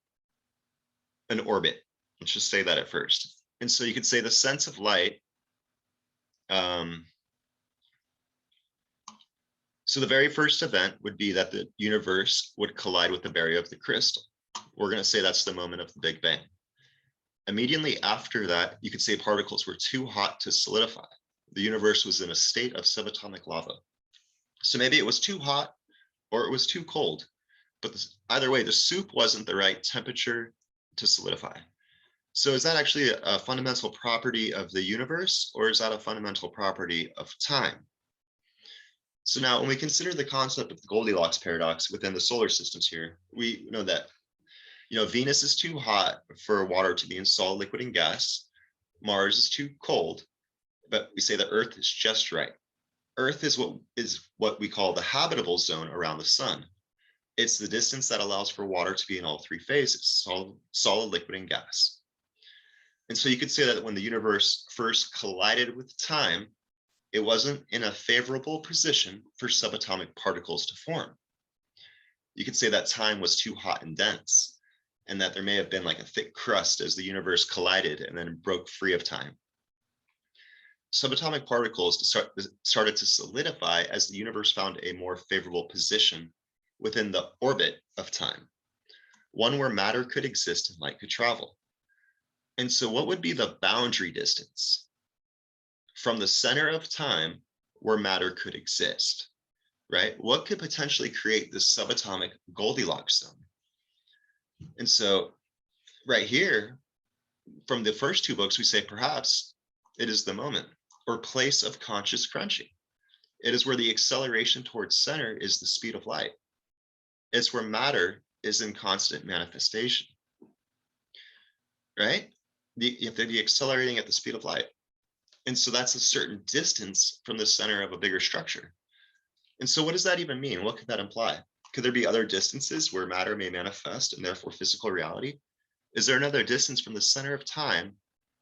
an orbit. Let's just say that at first. And so you could say the sense of light. So the very first event would be that the universe would collide with the barrier of the crystal. We're going to say that's the moment of the Big Bang. Immediately after that, you could say particles were too hot to solidify. The universe was in a state of subatomic lava. So maybe it was too hot or it was too cold, but either way, the soup wasn't the right temperature to solidify. So is that actually a fundamental property of the universe, or is that a fundamental property of time? So now when we consider the concept of the Goldilocks paradox within the solar systems here, we know that, Venus is too hot for water to be in solid, liquid, and gas. Mars is too cold, but we say the Earth is just right. Earth is what we call the habitable zone around the sun. It's the distance that allows for water to be in all three phases, solid, liquid, and gas. And so you could say that when the universe first collided with time, it wasn't in a favorable position for subatomic particles to form. You could say that time was too hot and dense, and that there may have been like a thick crust as the universe collided and then broke free of time. Subatomic particles started to solidify as the universe found a more favorable position within the orbit of time, one where matter could exist and light could travel. And so what would be the boundary distance from the center of time where matter could exist, right? What could potentially create this subatomic Goldilocks zone? And so right here, from the first two books, we say perhaps it is the moment or place of conscious crunching. It is where the acceleration towards center is the speed of light. It's where matter is in constant manifestation, right? You have to be accelerating at the speed of light. And so that's a certain distance from the center of a bigger structure. And so what does that even mean? What could that imply? Could there be other distances where matter may manifest and therefore physical reality? Is there another distance from the center of time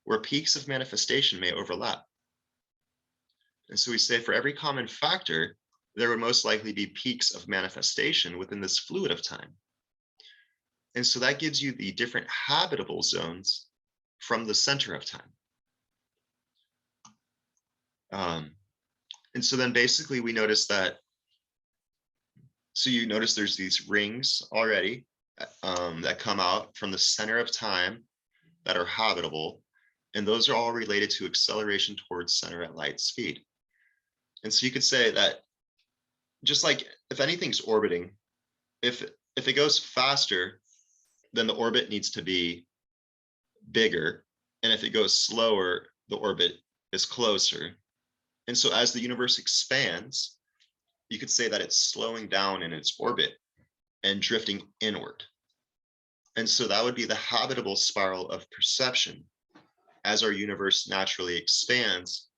where peaks of manifestation may overlap? And so we say for every common factor, there would most likely be peaks of manifestation within this fluid of time. And so that gives you the different habitable zones from the center of time. And so then basically we notice that, so you notice there's these rings already that come out from the center of time that are habitable. And those are all related to acceleration towards center at light speed. And so you could say that just like if anything's orbiting, if it goes faster, then the orbit needs to be bigger. And if it goes slower, the orbit is closer. And so as the universe expands, you could say that it's slowing down in its orbit. and drifting inward. And so that would be the habitable spiral of perception as our universe naturally expands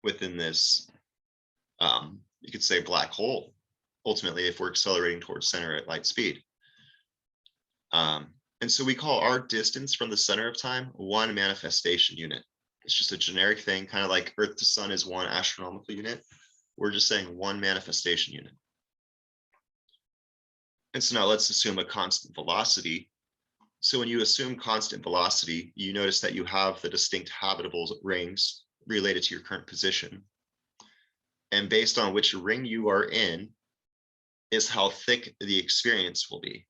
within this, you could say, black hole, ultimately, if we're accelerating towards center at light speed. And so we call our distance from the center of time one manifestation unit. It's just a generic thing, kind of like Earth to Sun is one astronomical unit. We're just saying one manifestation unit. And so now let's assume a constant velocity. So when you assume constant velocity, you notice that you have the distinct habitable rings related to your current position. And based on which ring you are in is how thick the experience will be.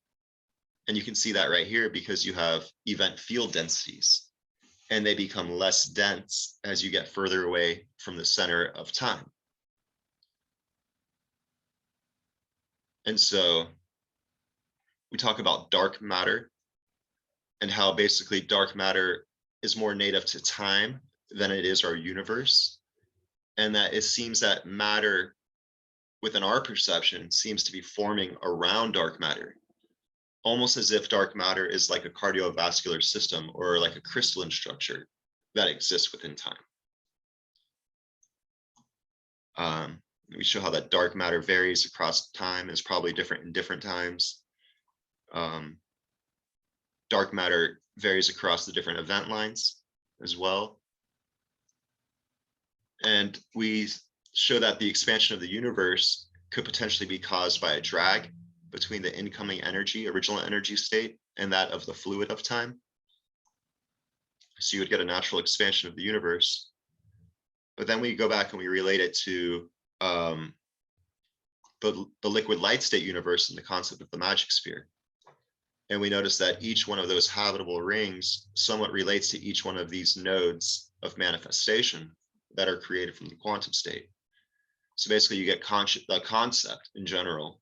And you can see that right here because you have event field densities, and they become less dense as you get further away from the center of time. And so we talk about dark matter and how basically dark matter is more native to time than it is our universe. And that it seems that matter within our perception seems to be forming around dark matter, almost as if dark matter is like a cardiovascular system or like a crystalline structure that exists within time. We show how that dark matter varies across time, is probably different in different times. Dark matter varies across the different event lines as well. And we show that the expansion of the universe could potentially be caused by a drag between the incoming energy, original energy state, and that of the fluid of time. So you would get a natural expansion of the universe. But then we go back and we relate it to the liquid light state universe and the concept of the magic sphere. And we notice that each one of those habitable rings somewhat relates to each one of these nodes of manifestation that are created from the quantum state. So basically you get the concept in general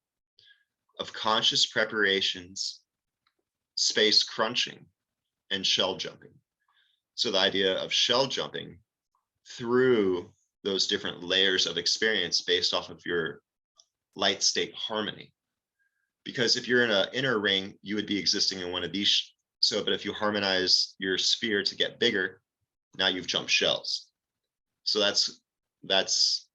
of conscious preparations, space crunching, and shell jumping. So the idea of shell jumping through those different layers of experience based off of your light state harmony. Because if you're in an inner ring, you would be existing in one of these. So, but if you harmonize your sphere to get bigger, now you've jumped shells. So that's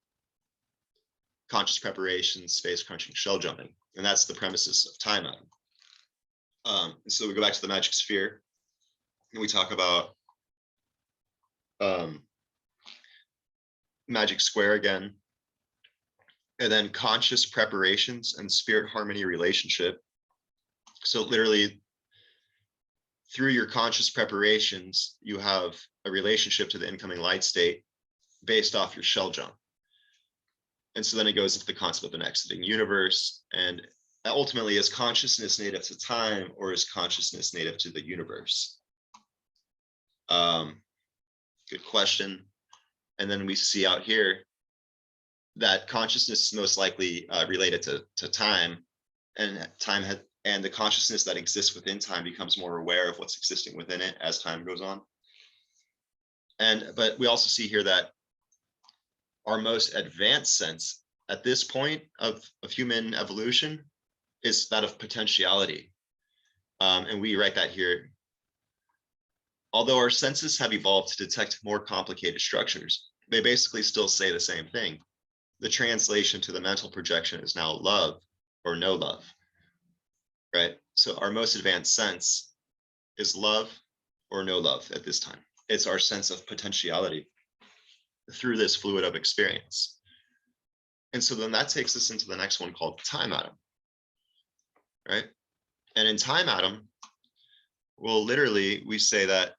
conscious preparation, space crunching, shell jumping. And that's the premises of time atom. So we go back to the magic sphere and we talk about magic square again, and then conscious preparations and spirit harmony relationship. So literally through your conscious preparations, you have a relationship to the incoming light state based off your shell jump. And so then it goes into the concept of an exiting universe. And ultimately, is consciousness native to time, or is consciousness native to the universe? Good question. And then we see out here that consciousness is most likely related to time, and and the consciousness that exists within time becomes more aware of what's existing within it as time goes on. But we also see here that our most advanced sense at this point of human evolution is that of potentiality. And we write that here. Although our senses have evolved to detect more complicated structures, they basically still say the same thing. The translation to the mental projection is now love or no love, right? So our most advanced sense is love or no love at this time. It's our sense of potentiality through this fluid of experience. And so then that takes us into the next one called time atom, right? And in time atom, well, literally we say that,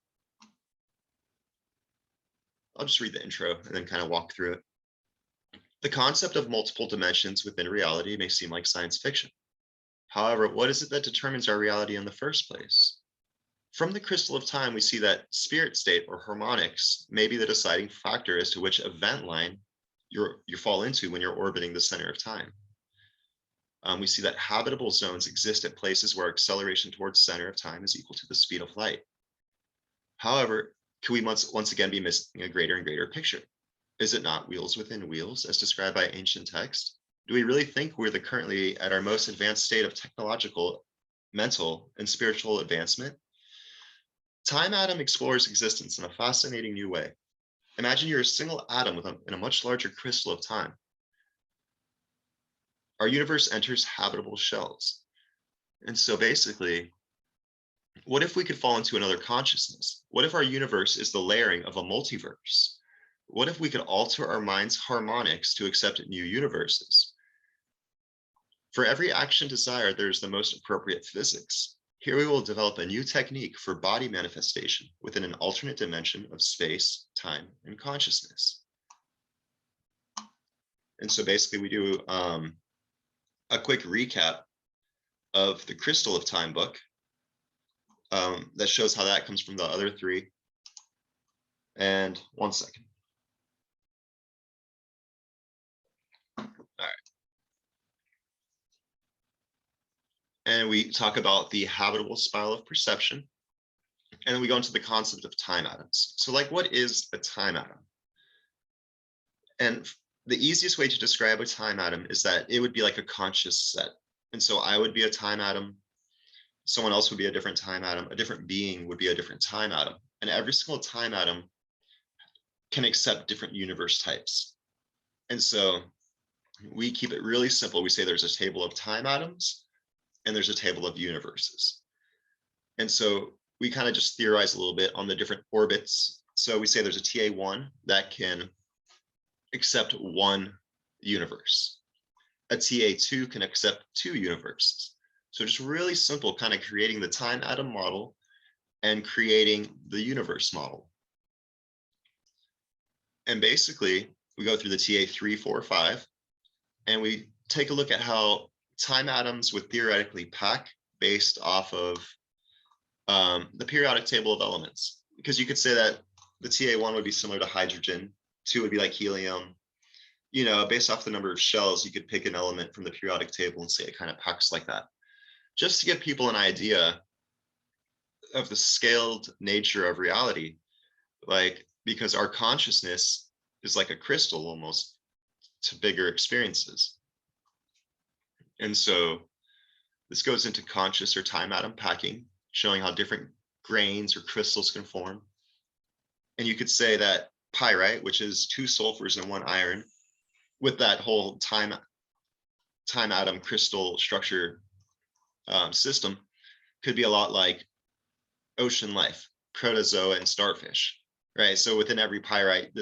I'll just read the intro and then kind of walk through it. The concept of multiple dimensions within reality may seem like science fiction. However, what is it that determines our reality in the first place? From the crystal of time, we see that spirit state or harmonics may be the deciding factor as to which event line you fall into when you're orbiting the center of time. We see that habitable zones exist at places where acceleration towards center of time is equal to the speed of light. However, can we once again be missing a greater and greater picture? Is it not wheels within wheels as described by ancient text? Do we really think we're currently at our most advanced state of technological, mental, and spiritual advancement? Time atom explores existence in a fascinating new way. Imagine you're a single atom in a much larger crystal of time. Our universe enters habitable shells. And so basically, what if we could fall into another consciousness? What if our universe is the layering of a multiverse? What if we could alter our mind's harmonics to accept new universes? For every action desired, there's the most appropriate physics. Here we will develop a new technique for body manifestation within an alternate dimension of space, time, and consciousness. And so basically we do a quick recap of the Crystal of Time book that shows how that comes from the other three. And 1 second. All right. And we talk about the habitable spiral of perception. And then we go into the concept of time atoms. So like, what is a time atom? And the easiest way to describe a time atom is that it would be like a conscious set. And so I would be a time atom. Someone else would be a different time atom. A different being would be a different time atom. And every single time atom can accept different universe types. And so we keep it really simple. We say there's a table of time atoms and there's a table of universes. And so we kind of just theorize a little bit on the different orbits. So we say there's a TA1 that can accept one universe. A TA2 can accept two universes. So just really simple, kind of creating the time atom model and creating the universe model. And basically, we go through the TA3, 4, 5, and we take a look at how time atoms would theoretically pack based off of the periodic table of elements. Because you could say that the TA1 would be similar to hydrogen, 2 would be like helium. You know, based off the number of shells, you could pick an element from the periodic table and say it kind of packs like that. Just to give people an idea of the scaled nature of reality, like, because our consciousness is like a crystal almost to bigger experiences. And so this goes into conscious or time atom packing, showing how different grains or crystals can form. And you could say that pyrite, which is 2 sulfurs and 1 iron, with that whole time atom crystal structure system, could be a lot like ocean life, protozoa and starfish, right? So within every pyrite,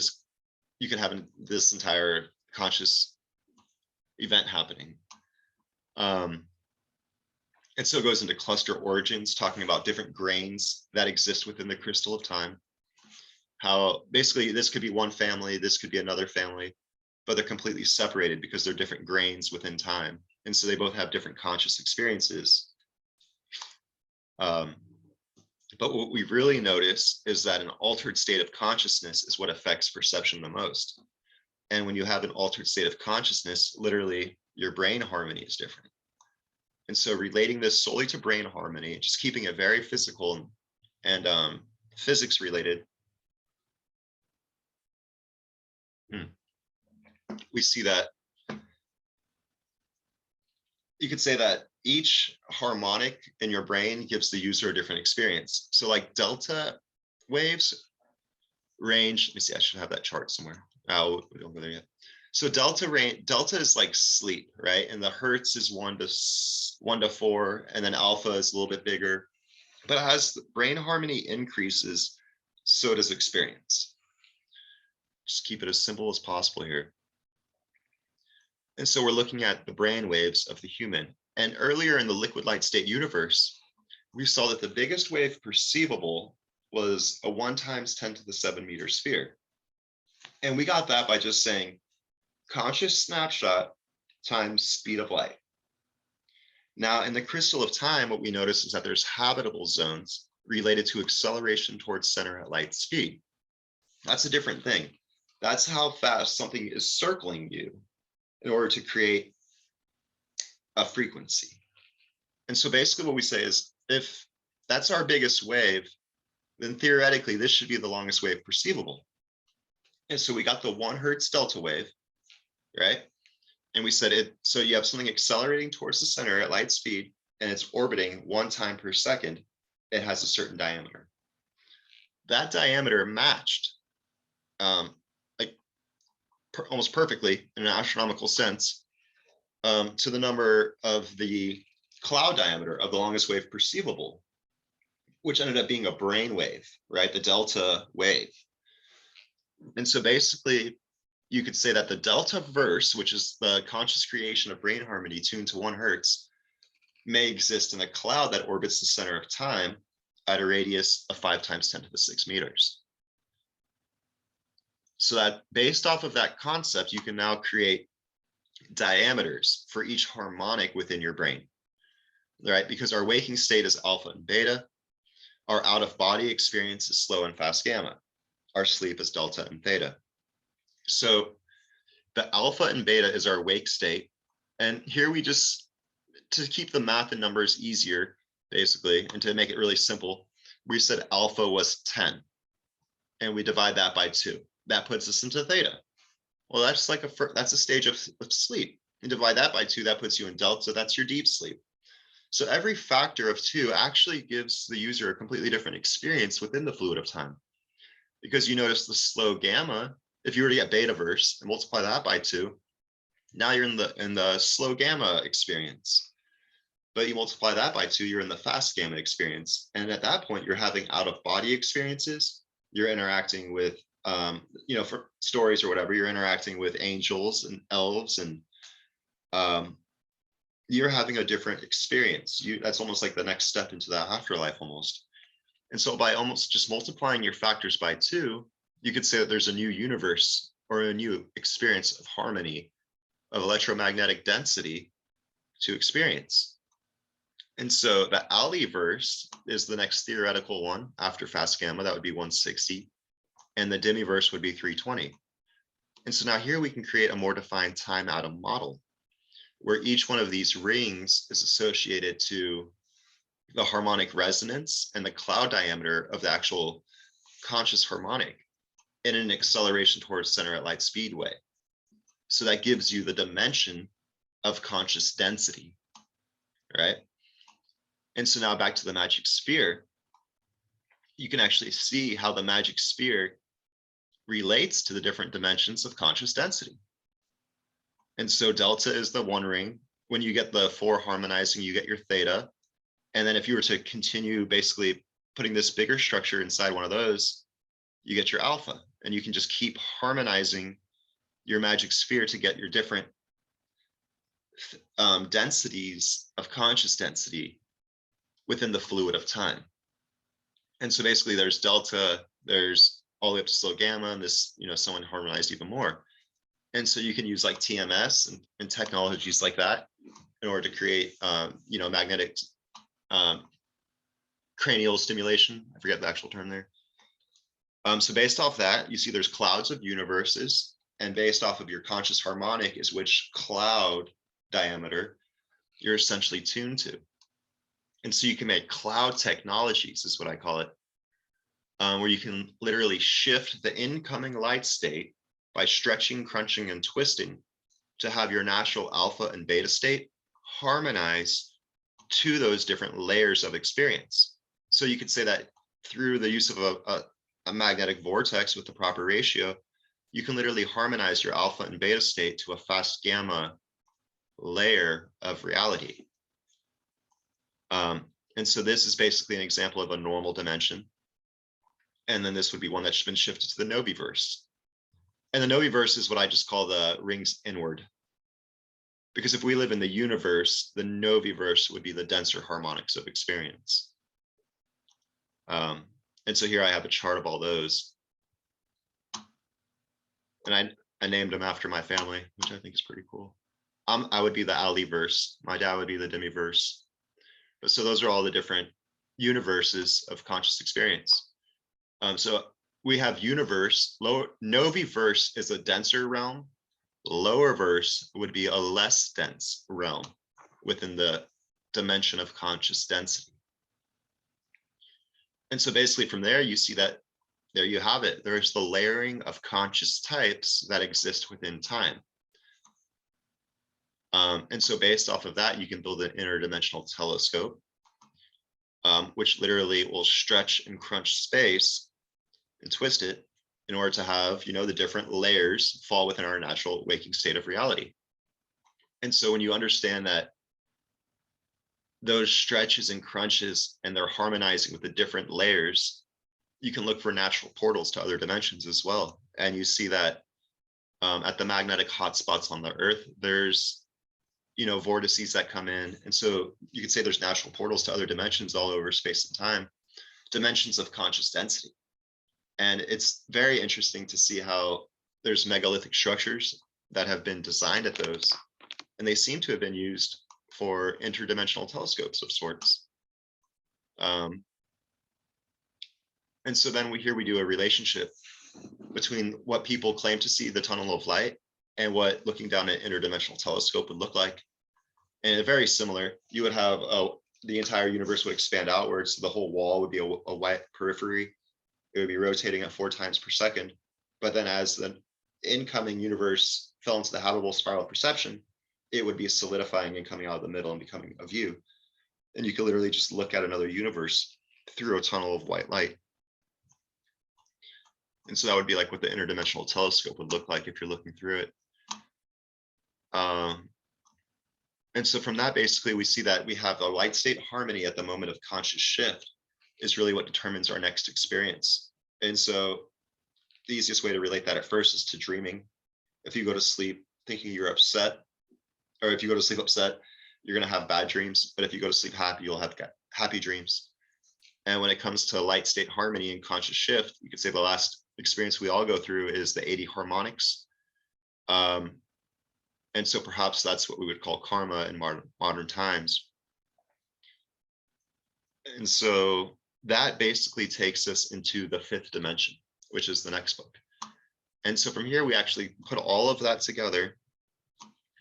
you could have this entire conscious event happening. And so it goes into cluster origins, talking about different grains that exist within the crystal of time. How basically this could be one family, this could be another family, but they're completely separated because they're different grains within time. And so they both have different conscious experiences. But what we really notice is that an altered state of consciousness is what affects perception the most. And when you have an altered state of consciousness, literally your brain harmony is different. And so relating this solely to brain harmony, just keeping it very physical and physics related, we see that you could say that each harmonic in your brain gives the user a different experience. So like delta waves range, let me see, I should have that chart somewhere. Oh, we don't go there yet. So delta is like sleep, right? And the hertz is 1 to 4, and then alpha is a little bit bigger. But as the brain harmony increases, so does experience. Just keep it as simple as possible here. And so we're looking at the brain waves of the human. And earlier in the liquid light state universe, we saw that the biggest wave perceivable was a 1 × 10⁷ meter sphere. And we got that by just saying conscious snapshot times speed of light. Now, in the crystal of time, what we notice is that there's habitable zones related to acceleration towards center at light speed. That's a different thing. That's how fast something is circling you in order to create a frequency. And so basically what we say is, if that's our biggest wave, then theoretically this should be the longest wave perceivable. And so we got the 1 hertz delta wave, right? And we said it, so you have something accelerating towards the center at light speed, and it's orbiting 1 time per second. It has a certain diameter. That diameter matched almost perfectly in an astronomical sense to the number of the cloud diameter of the longest wave perceivable, which ended up being a brain wave, right? The delta wave. And so basically, you could say that the delta verse, which is the conscious creation of brain harmony tuned to 1 hertz, may exist in a cloud that orbits the center of time at a radius of 5 times 10 to the 6 meters. So that based off of that concept, you can now create diameters for each harmonic within your brain, right? Because our waking state is alpha and beta. Our out of body experience is slow and fast gamma. Our sleep is delta and theta. So the alpha and beta is our wake state. And here we just, to keep the math and numbers easier, basically, and to make it really simple, we said alpha was 10. And we divide that by 2. That puts us into theta. Well, that's like that's a stage of sleep. You divide that by 2, that puts you in delta. That's your deep sleep. So every factor of 2 actually gives the user a completely different experience within the fluid of time. Because you notice the slow gamma, if you were to get beta verse and multiply that by 2, now you're in the slow gamma experience. But you multiply that by 2, you're in the fast gamma experience. And at that point, you're having out of body experiences. You're interacting with, for stories or whatever, you're interacting with angels and elves, and you're having a different experience. That's almost like the next step into that afterlife almost. And so by almost just multiplying your factors by 2, you could say that there's a new universe or a new experience of harmony, of electromagnetic density to experience. And so the Aliverse is the next theoretical one after fast gamma. That would be 160. And the demiverse would be 320. And so now here we can create a more defined time atom model, where each one of these rings is associated to the harmonic resonance and the cloud diameter of the actual conscious harmonic in an acceleration towards center at light speed way. So that gives you the dimension of conscious density, right? And so now back to the magic sphere, you can actually see how the magic sphere relates to the different dimensions of conscious density. And so delta is the 1 ring. When you get the 4 harmonizing, you get your theta. And then if you were to continue basically putting this bigger structure inside one of those, you get your alpha. And you can just keep harmonizing your magic sphere to get your different densities of conscious density within the fluid of time. And so basically there's delta, there's all the way up to slow gamma, and this, someone harmonized even more. And so you can use like TMS and technologies like that in order to create, magnetic cranial stimulation. I forget the actual term there. So based off that, you see there's clouds of universes, and based off of your conscious harmonic is which cloud diameter you're essentially tuned to. And so you can make cloud technologies, is what I call it, where you can literally shift the incoming light state by stretching, crunching, and twisting to have your natural alpha and beta state harmonize to those different layers of experience. So you could say that through the use of a magnetic vortex with the proper ratio, you can literally harmonize your alpha and beta state to a fast gamma layer of reality. And so this is basically an example of a normal dimension. And then this would be one that's been shifted to the Noviverse. And the Noviverse is what I just call the rings inward. Because if we live in the universe, the Noviverse would be the denser harmonics of experience. And so here I have a chart of all those. And I named them after my family, which I think is pretty cool. I would be the Aliverse. My dad would be the Demiverse. But so those are all the different universes of conscious experience. So we have universe. Noviverse is a denser realm. Lower verse would be a less dense realm within the dimension of conscious density. And so basically from there, you see that there you have it. There's the layering of conscious types that exist within time. And so based off of that, you can build an interdimensional telescope, which literally will stretch and crunch space and twist it in order to have, the different layers fall within our natural waking state of reality. And so when you understand that those stretches and crunches and they're harmonizing with the different layers, you can look for natural portals to other dimensions as well. And you see that at the magnetic hotspots on the Earth, there's vortices that come in. And so you could say there's natural portals to other dimensions all over space and time, dimensions of conscious density. And it's very interesting to see how there's megalithic structures that have been designed at those, and they seem to have been used for interdimensional telescopes of sorts. And so then we do a relationship between what people claim to see the tunnel of light and what looking down an interdimensional telescope would look like. And very similar, you would have the entire universe would expand outwards. So the whole wall would be a white periphery. It would be rotating at 4 times per second. But then as the incoming universe fell into the habitable spiral of perception, it would be solidifying and coming out of the middle and becoming a view. And you could literally just look at another universe through a tunnel of white light. And so that would be like what the interdimensional telescope would look like if you're looking through it. And so from that, basically, we see that we have a light state harmony at the moment of conscious shift is really what determines our next experience. And so the easiest way to relate that at first is to dreaming. If you go to sleep thinking you're upset, or if you go to sleep upset, you're going to have bad dreams. But if you go to sleep happy, you'll have happy dreams. And when it comes to light state harmony and conscious shift, you could say the last experience we all go through is the 80 harmonics. And so perhaps that's what we would call karma in modern times. And so that basically takes us into the 5th dimension, which is the next book. And so from here, we actually put all of that together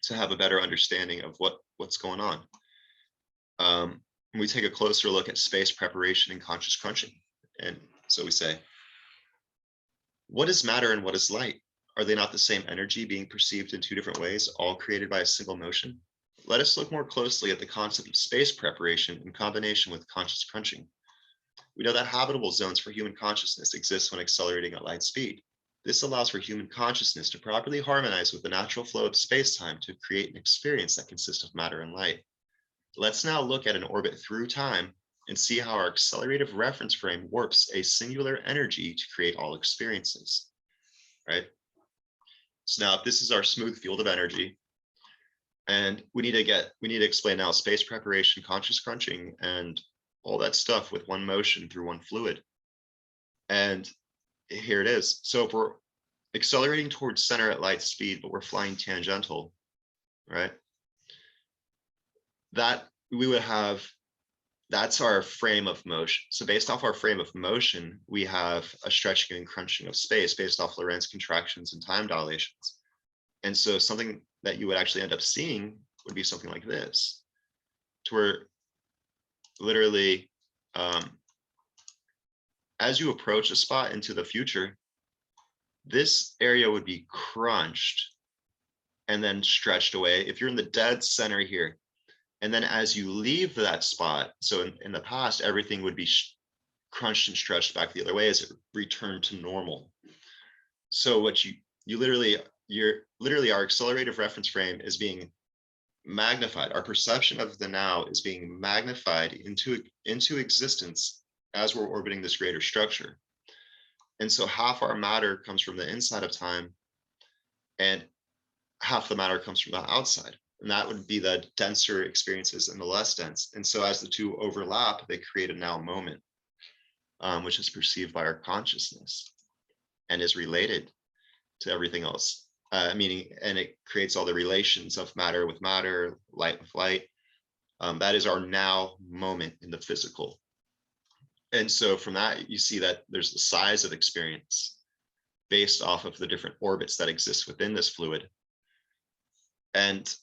to have a better understanding of what's going on. We take a closer look at space preparation and conscious crunching. And so we say, what is matter and what is light? Are they not the same energy being perceived in 2 different ways, all created by a single motion? Let us look more closely at the concept of space preparation in combination with conscious crunching. We know that habitable zones for human consciousness exist when accelerating at light speed. This allows for human consciousness to properly harmonize with the natural flow of space-time to create an experience that consists of matter and light. Let's now look at an orbit through time and see how our accelerative reference frame warps a singular energy to create all experiences, right? So now if this is our smooth field of energy, and we need to explain now space preparation, conscious crunching, and all that stuff with one motion through one fluid. And here it is. So if we're accelerating towards center at light speed, but we're flying tangential, right? That we would have, that's our frame of motion. So based off our frame of motion, we have a stretching and crunching of space based off Lorentz contractions and time dilations. And so something that you would actually end up seeing would be something like this, to where literally, as you approach a spot into the future, this area would be crunched and then stretched away. If you're in the dead center here, and then as you leave that spot, so in the past, everything would be crunched and stretched back the other way as it returned to normal. So what you're literally our accelerative reference frame is being magnified. Our perception of the now is being magnified into existence as we're orbiting this greater structure. And so half our matter comes from the inside of time and half the matter comes from the outside. And that would be the denser experiences and the less dense. And so as the two overlap, they create a now moment, which is perceived by our consciousness and is related to everything else. And it creates all the relations of matter with matter, light with light. That is our now moment in the physical. And so from that, you see that there's the size of experience based off of the different orbits that exist within this fluid. And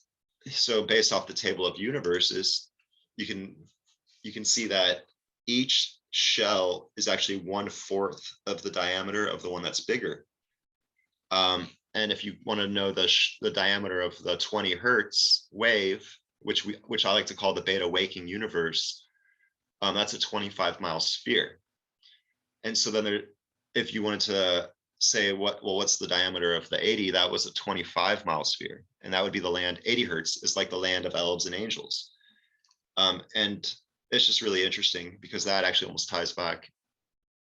so based off the table of universes, you can see that each shell is actually 1/4 of the diameter of the one that's bigger. And if you want to know the diameter of the 20 hertz wave, which I like to call the beta waking universe, that's a 25-mile sphere. And so then if you wanted to say what's the diameter of the 80, that was a 25-mile sphere, and that would be the land. 80 hertz is like the land of elves and angels. And it's just really interesting because that actually almost ties back.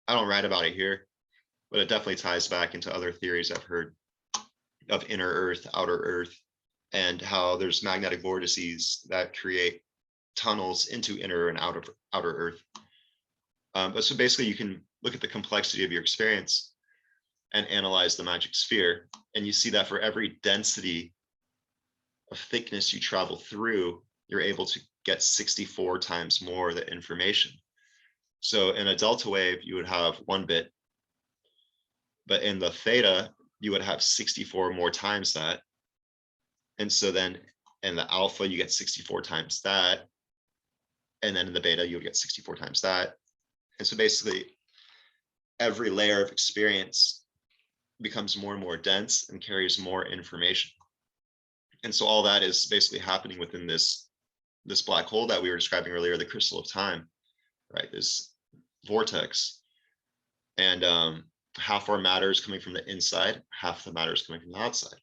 I don't write about it here, but it definitely ties back into other theories I've heard of inner Earth, outer Earth, and how there's magnetic vortices that create tunnels into inner and outer Earth. But so basically you can look at the complexity of your experience and analyze the magic sphere. And you see that for every density of thickness you travel through, you're able to get 64 times more the information. So in a delta wave, you would have 1 bit, but in the theta, you would have 64 more times that. And so then in the alpha, you get 64 times that. And then in the beta, you would get 64 times that. And so basically, every layer of experience becomes more and more dense and carries more information. And so all that is basically happening within this black hole that we were describing earlier, the crystal of time, right? This vortex. And half our matter is coming from the inside, half the matter is coming from the outside.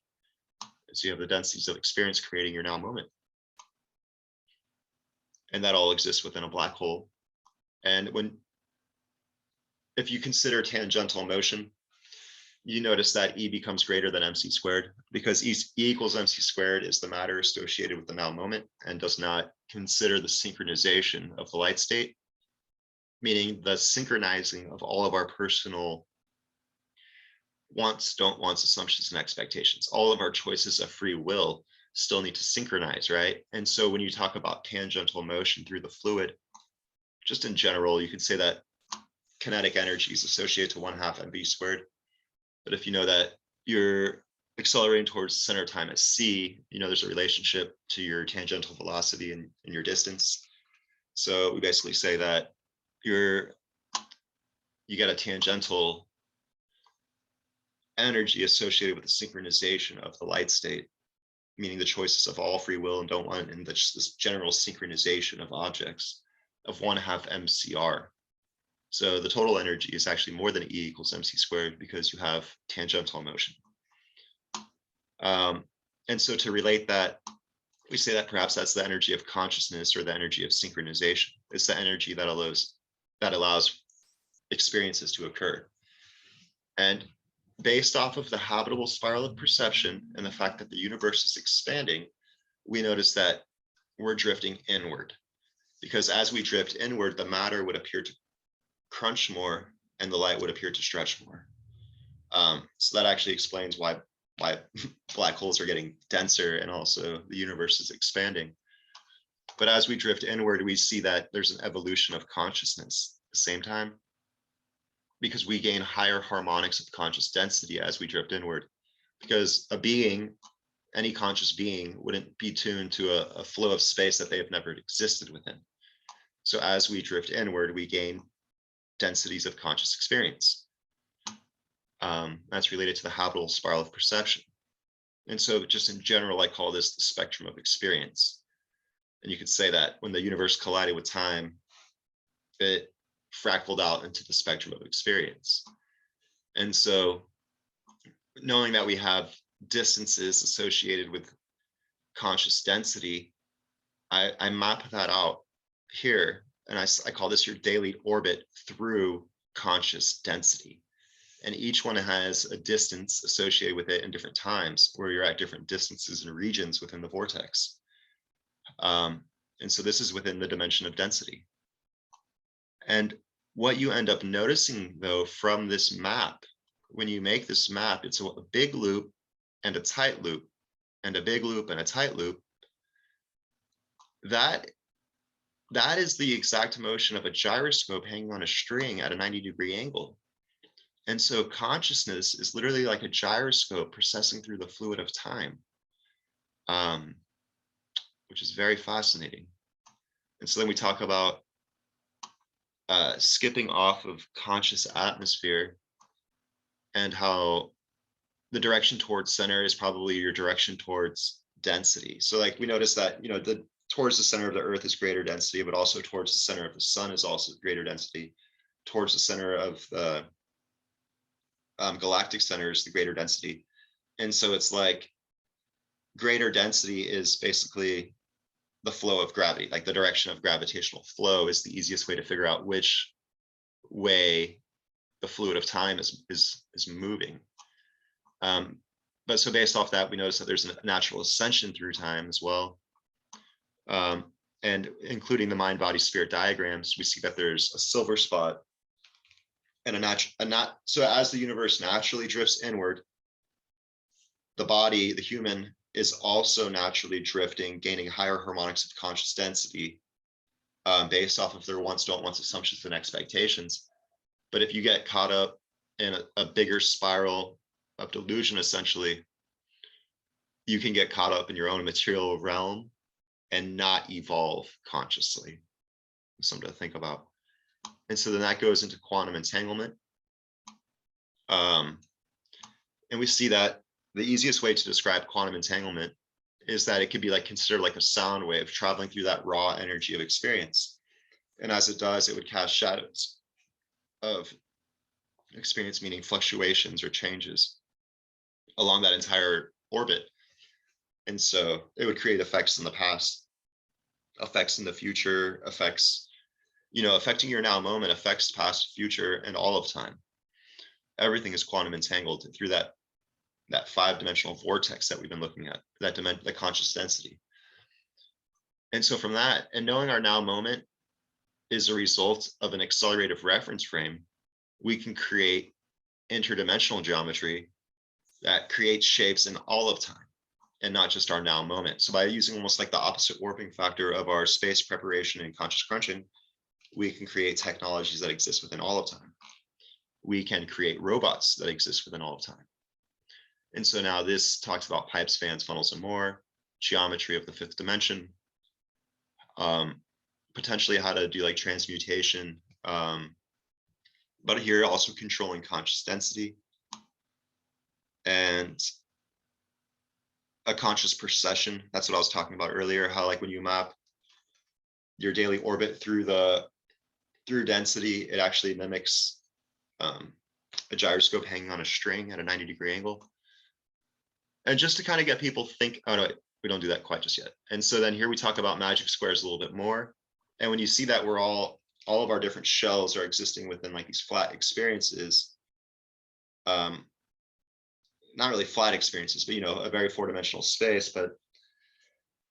And so you have the densities of experience creating your now moment. And that all exists within a black hole. And if you consider tangential motion, you notice that E becomes greater than mc squared, because E equals mc squared is the matter associated with the now moment and does not consider the synchronization of the light state, meaning the synchronizing of all of our personal wants, don't wants, assumptions, and expectations. All of our choices of free will still need to synchronize, right? And so when you talk about tangential motion through the fluid, just in general, you could say that kinetic energy is associated to 1/2 mv squared. But if you know that you're accelerating towards center of time at c, you know there's a relationship to your tangential velocity and your distance. So we basically say that you get a tangential energy associated with the synchronization of the light state, meaning the choices of all free will and don't want, and this general synchronization of objects of 1/2 mcr. So the total energy is actually more than E equals mc squared because you have tangential motion. And so to relate that, we say that perhaps that's the energy of consciousness or the energy of synchronization. It's the energy that allows experiences to occur. And based off of the habitable spiral of perception and the fact that the universe is expanding, we notice that we're drifting inward. Because as we drift inward, the matter would appear to crunch more and the light would appear to stretch more. So that actually explains why black holes are getting denser and also the universe is expanding. But as we drift inward, we see that there's an evolution of consciousness at the same time, because we gain higher harmonics of conscious density as we drift inward. Because a being, any conscious being, wouldn't be tuned to a flow of space that they have never existed within. So as we drift inward, we gain densities of conscious experience. That's related to the habitable spiral of perception. And so just in general, I call this the spectrum of experience. And you could say that when the universe collided with time, it fractaled out into the spectrum of experience. And so knowing that we have distances associated with conscious density, I map that out here. And I call this your daily orbit through conscious density. And each one has a distance associated with it in different times, where you're at different distances and regions within the vortex. And so this is within the dimension of density. And what you end up noticing, though, from this map, when you make this map, it's a big loop and a tight loop, and a big loop and a tight loop. That is the exact motion of a gyroscope hanging on a string at a 90-degree angle. And so consciousness is literally like a gyroscope processing through the fluid of time, which is very fascinating. And so then we talk about skipping off of conscious atmosphere and how the direction towards center is probably your direction towards density. So like we notice that, towards the center of the earth is greater density, but also towards the center of the sun is also greater density. Towards the center of the galactic center is the greater density. And so it's like greater density is basically the flow of gravity, like the direction of gravitational flow is the easiest way to figure out which way the fluid of time is moving. But so based off that, we notice that there's a natural ascension through time as well. And including the mind, body, spirit diagrams, we see that there's a silver spot and so as the universe naturally drifts inward, the body, the human, is also naturally drifting, gaining higher harmonics of conscious density based off of their wants, don't wants, assumptions, and expectations. But if you get caught up in a bigger spiral of delusion, essentially, you can get caught up in your own material realm and not evolve consciously. Something to think about. And so then that goes into quantum entanglement. And we see that the easiest way to describe quantum entanglement is that it could be like considered like a sound wave traveling through that raw energy of experience. And as it does, it would cast shadows of experience, meaning fluctuations or changes along that entire orbit. And so it would create effects in the past, effects in the future, effects, affecting your now moment, affects past, future, and all of time. Everything is quantum entangled through that 5-dimensional vortex that we've been looking at, the conscious density. And so from that, and knowing our now moment is a result of an accelerative reference frame, we can create interdimensional geometry that creates shapes in all of time and not just our now moment. So by using almost like the opposite warping factor of our space preparation and conscious crunching, we can create technologies that exist within all of time. We can create robots that exist within all of time. And so now this talks about pipes, fans, funnels, and more, geometry of the 5th dimension, potentially how to do like transmutation, but here also controlling conscious density and a conscious procession. That's what I was talking about earlier, how like when you map your daily orbit through density, it actually mimics a gyroscope hanging on a string at a 90-degree angle. And just to kind of get people think, oh no, we don't do that quite just yet. And so then here we talk about magic squares a little bit more. And when you see that we're all of our different shells are existing within like these flat experiences, not really flat experiences, but a very 4-dimensional space, but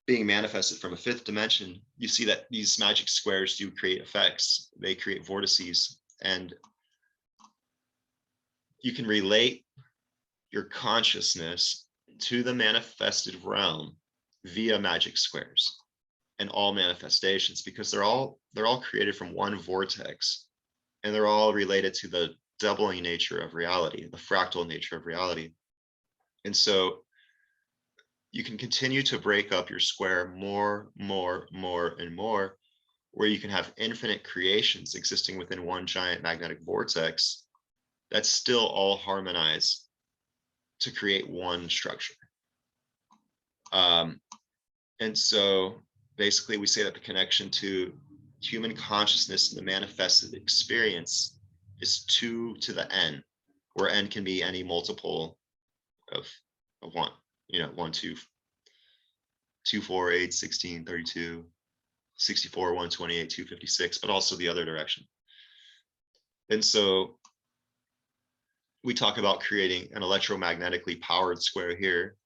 being manifested from a 5th dimension, you see that these magic squares do create effects. They create vortices, and you can relate your consciousness to the manifested realm via magic squares and all manifestations, because they're all created from one vortex, and they're all related to the doubling nature of reality, the fractal nature of reality. And so you can continue to break up your square more, and more, where you can have infinite creations existing within one giant magnetic vortex that still all harmonize to create one structure. And so basically we say that the connection to human consciousness and the manifested experience is 2 to the n, where n can be any multiple of 1, 1, 2, 2, 4, 8, 16, 32, 64, 128, 256, but also the other direction. And so we talk about creating an electromagnetically powered square here,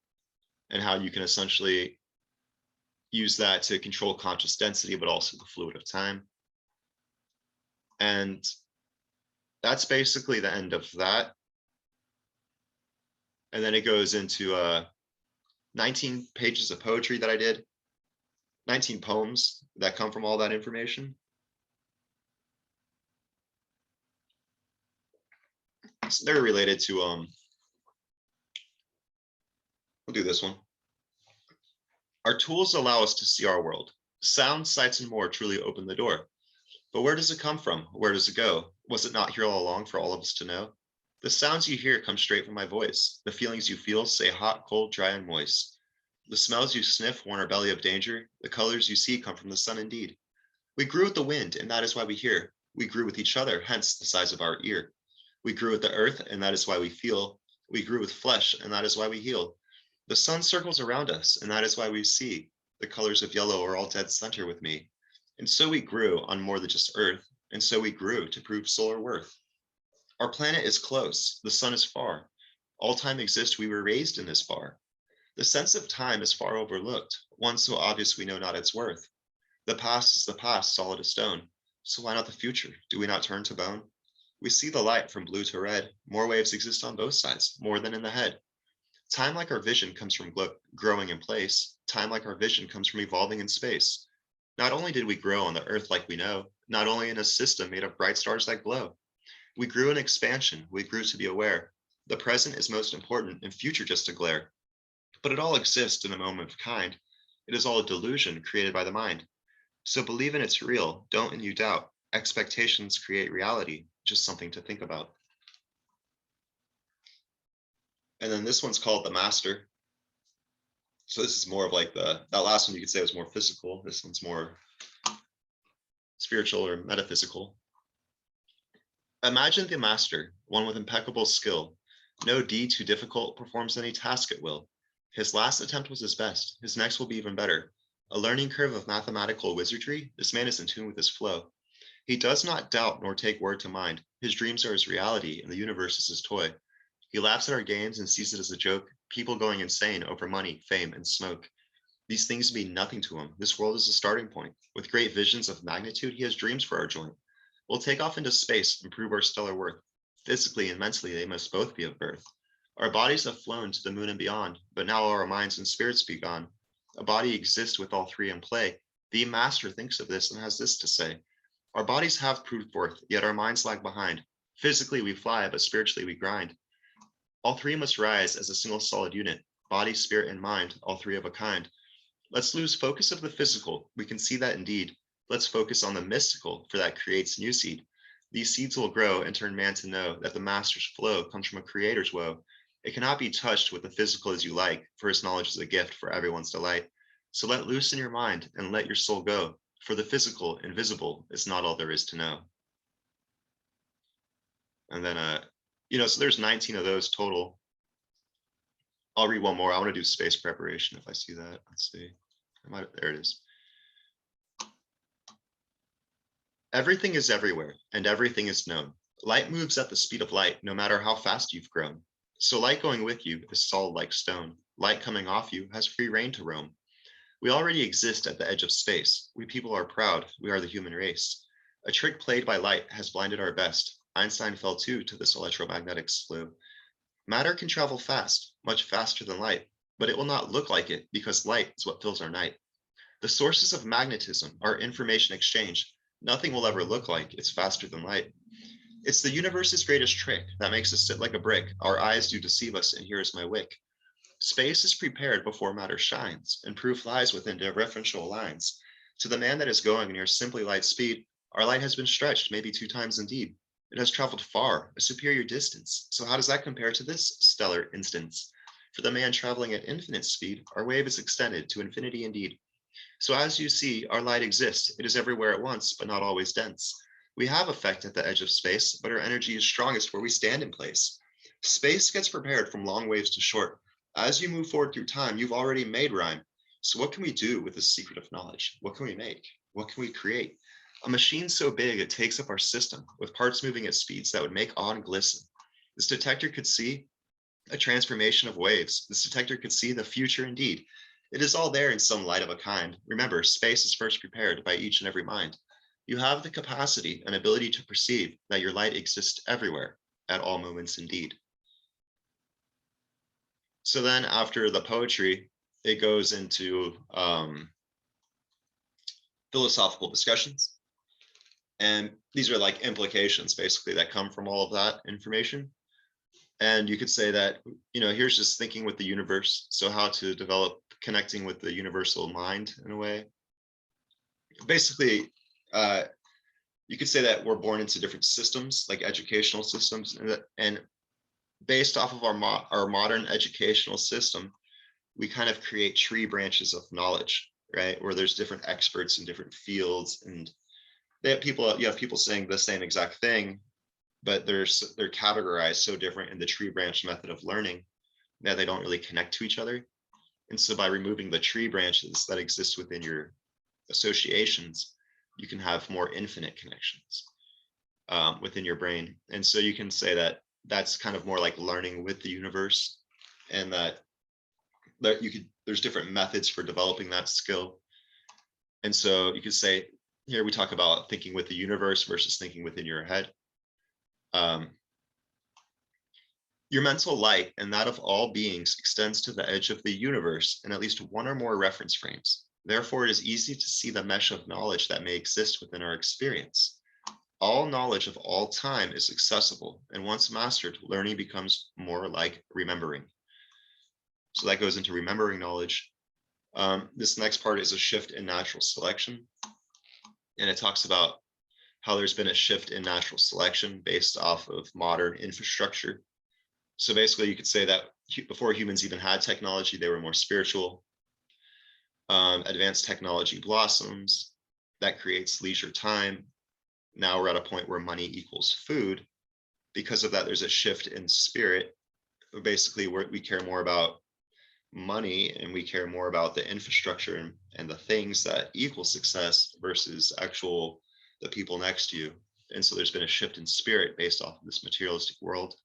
and how you can essentially use that to control conscious density, but also the fluid of time. And that's basically the end of that. And then it goes into 19 pages of poetry that I did, 19 poems that come from all that information. So they're related to, we'll do this one. Our tools allow us to see our world. Sound, sights, and more truly open the door. But where does it come from? Where does it go? Was it not here all along for all of us to know? The sounds you hear come straight from my voice. The feelings you feel say hot, cold, dry, and moist. The smells you sniff warn our belly of danger. The colors you see come from the sun indeed. We grew with the wind, and that is why we hear. We grew with each other, hence the size of our ear. We grew with the earth, and that is why we feel. We grew with flesh, and that is why we heal. The sun circles around us, and that is why we see. The colors of yellow are all dead center with me. And so we grew on more than just earth, and so we grew to prove solar worth. Our planet is close, the sun is far. All time exists, we were raised in this bar. The sense of time is far overlooked, one so obvious we know not its worth. The past is the past, solid as stone. So why not the future? Do we not turn to bone? We see the light from blue to red. More waves exist on both sides, more than in the head. Time like our vision comes from growing in place. Time like our vision comes from evolving in space. Not only did we grow on the earth like we know, not only in a system made of bright stars that glow. We grew in expansion, we grew to be aware. The present is most important and future just a glare. But it all exists in a moment of kind. It is all a delusion created by the mind. So believe in it's real, don't and you doubt. Expectations create reality, just something to think about. And then this one's called The Master. So this is more of like that last one you could say was more physical. This one's more spiritual or metaphysical. Imagine the master, one with impeccable skill. No deed too difficult, performs any task at will. His last attempt was his best, his next will be even better. A learning curve of mathematical wizardry, this man is in tune with his flow. He does not doubt nor take word to mind. His dreams are his reality and the universe is his toy. He laughs at our games and sees it as a joke, people going insane over money, fame, and smoke. These things mean nothing to him. This world is a starting point. With great visions of magnitude, he has dreams for our joint. We'll take off into space and prove our stellar worth. Physically and mentally, they must both be of birth. Our bodies have flown to the moon and beyond, but now our minds and spirits be gone. A body exists with all three in play. The master thinks of this and has this to say. Our bodies have proved forth, yet our minds lag behind. Physically we fly, but spiritually we grind. All three must rise as a single solid unit, body, spirit, and mind, all three of a kind. Let's lose focus of the physical, we can see that indeed. Let's focus on the mystical, for that creates new seed. These seeds will grow and turn man to know that the master's flow comes from a creator's woe. It cannot be touched with the physical as you like, for his knowledge is a gift for everyone's delight. So let loose in your mind and let your soul go, for the physical, invisible, is not all there is to know. And then, so there's 19 of those total. I'll read one more. I want to do space preparation if I see that. Let's see. There it is. Everything is everywhere, and everything is known. Light moves at the speed of light, no matter how fast you've grown. So light going with you is solid like stone. Light coming off you has free reign to roam. We already exist at the edge of space. We people are proud. We are the human race. A trick played by light has blinded our best. Einstein fell too to this electromagnetic slew. Matter can travel fast, much faster than light, but it will not look like it because light is what fills our night. The sources of magnetism are information exchange. Nothing will ever look like it's faster than light. It's the universe's greatest trick that makes us sit like a brick. Our eyes do deceive us, and here is my wick. Space is prepared before matter shines, and proof lies within differential lines. To the man that is going near simply light speed, our light has been stretched maybe 2 times indeed. It has traveled far, a superior distance. So how does that compare to this stellar instance? For the man traveling at infinite speed, our wave is extended to infinity indeed. So as you see, our light exists. It is everywhere at once, but not always dense. We have effect at the edge of space, but our energy is strongest where we stand in place. Space gets prepared from long waves to short. As you move forward through time, you've already made rhyme. So what can we do with this secret of knowledge? What can we make? What can we create? A machine so big it takes up our system, with parts moving at speeds that would make on glisten. This detector could see a transformation of waves. This detector could see the future indeed. It is all there in some light of a kind. Remember, space is first prepared by each and every mind. You have the capacity and ability to perceive that your light exists everywhere, at all moments indeed. So then after the poetry, it goes into philosophical discussions. And these are like implications basically that come from all of that information. And you could say that, here's just thinking with the universe. So how to develop connecting with the universal mind in a way. Basically, you could say that we're born into different systems, like educational systems, and based off of our modern educational system, we kind of create tree branches of knowledge, right? Where there's different experts in different fields, and you have people saying the same exact thing, but they're categorized so different in the tree branch method of learning that they don't really connect to each other. And so by removing the tree branches that exist within your associations, you can have more infinite connections within your brain. And so you can say that that's kind of more like learning with the universe, and that there's different methods for developing that skill. And so you could say, here we talk about thinking with the universe versus thinking within your head. Your mental light and that of all beings extends to the edge of the universe in at least one or more reference frames. Therefore, it is easy to see the mesh of knowledge that may exist within our experience. All knowledge of all time is accessible, and once mastered, learning becomes more like remembering. So that goes into remembering knowledge. This next part is a shift in natural selection. And it talks about how there's been a shift in natural selection based off of modern infrastructure. So basically, you could say that before humans even had technology, they were more spiritual. Advanced technology blossoms. That creates leisure time. Now we're at a point where money equals food. Because of that, there's a shift in spirit. Basically, we care more about money, and we care more about the infrastructure and the things that equal success versus the people next to you. And so there's been a shift in spirit based off of this materialistic world.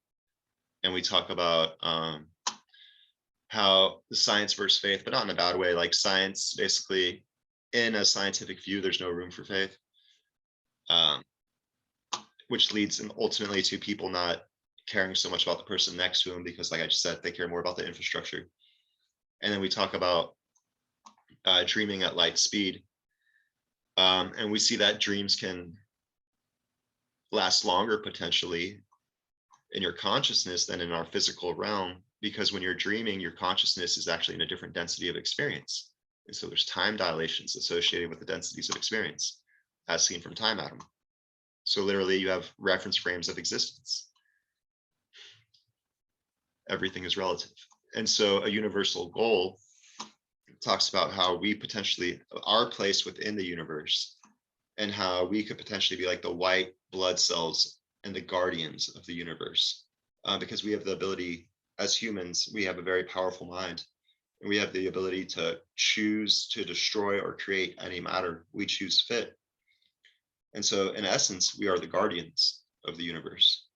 And we talk about how the science versus faith, but not in a bad way. Like science, basically, in a scientific view, there's no room for faith, which leads ultimately to people not caring so much about the person next to them, because, like I just said, they care more about the infrastructure. And then we talk about dreaming at light speed. And we see that dreams can last longer potentially in your consciousness than in our physical realm, because when you're dreaming, your consciousness is actually in a different density of experience. And so there's time dilations associated with the densities of experience as seen from time atom. So literally you have reference frames of existence. Everything is relative. And so a universal goal talks about how we potentially, our place within the universe, and how we could potentially be like the white blood cells and the guardians of the universe, because we have the ability, as humans, we have a very powerful mind, and we have the ability to choose to destroy or create any matter we choose fit. And so in essence, we are the guardians of the universe,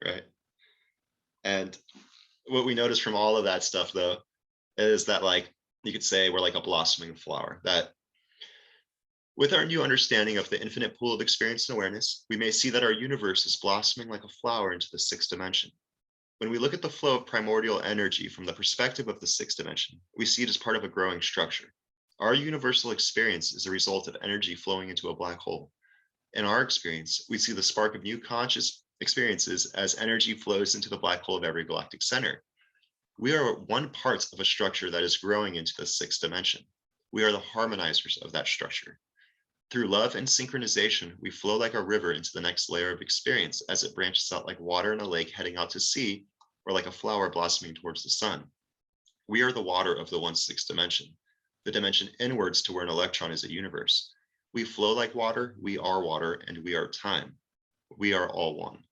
right? And what we notice from all of that stuff, though, is that, like, you could say we're like a blossoming flower, that with our new understanding of the infinite pool of experience and awareness, we may see that our universe is blossoming like a flower into the sixth dimension. When we look at the flow of primordial energy from the perspective of the sixth dimension, we see it as part of a growing structure. Our universal experience is a result of energy flowing into a black hole. In our experience, we see the spark of new conscious experiences as energy flows into the black hole of every galactic center. We are one part of a structure that is growing into the sixth dimension. We are the harmonizers of that structure. Through love and synchronization, we flow like a river into the next layer of experience as it branches out like water in a lake heading out to sea, or like a flower blossoming towards the sun. We are the water of the 1/6 dimension, the dimension inwards to where an electron is a universe. We flow like water, we are water, and we are time. We are all one.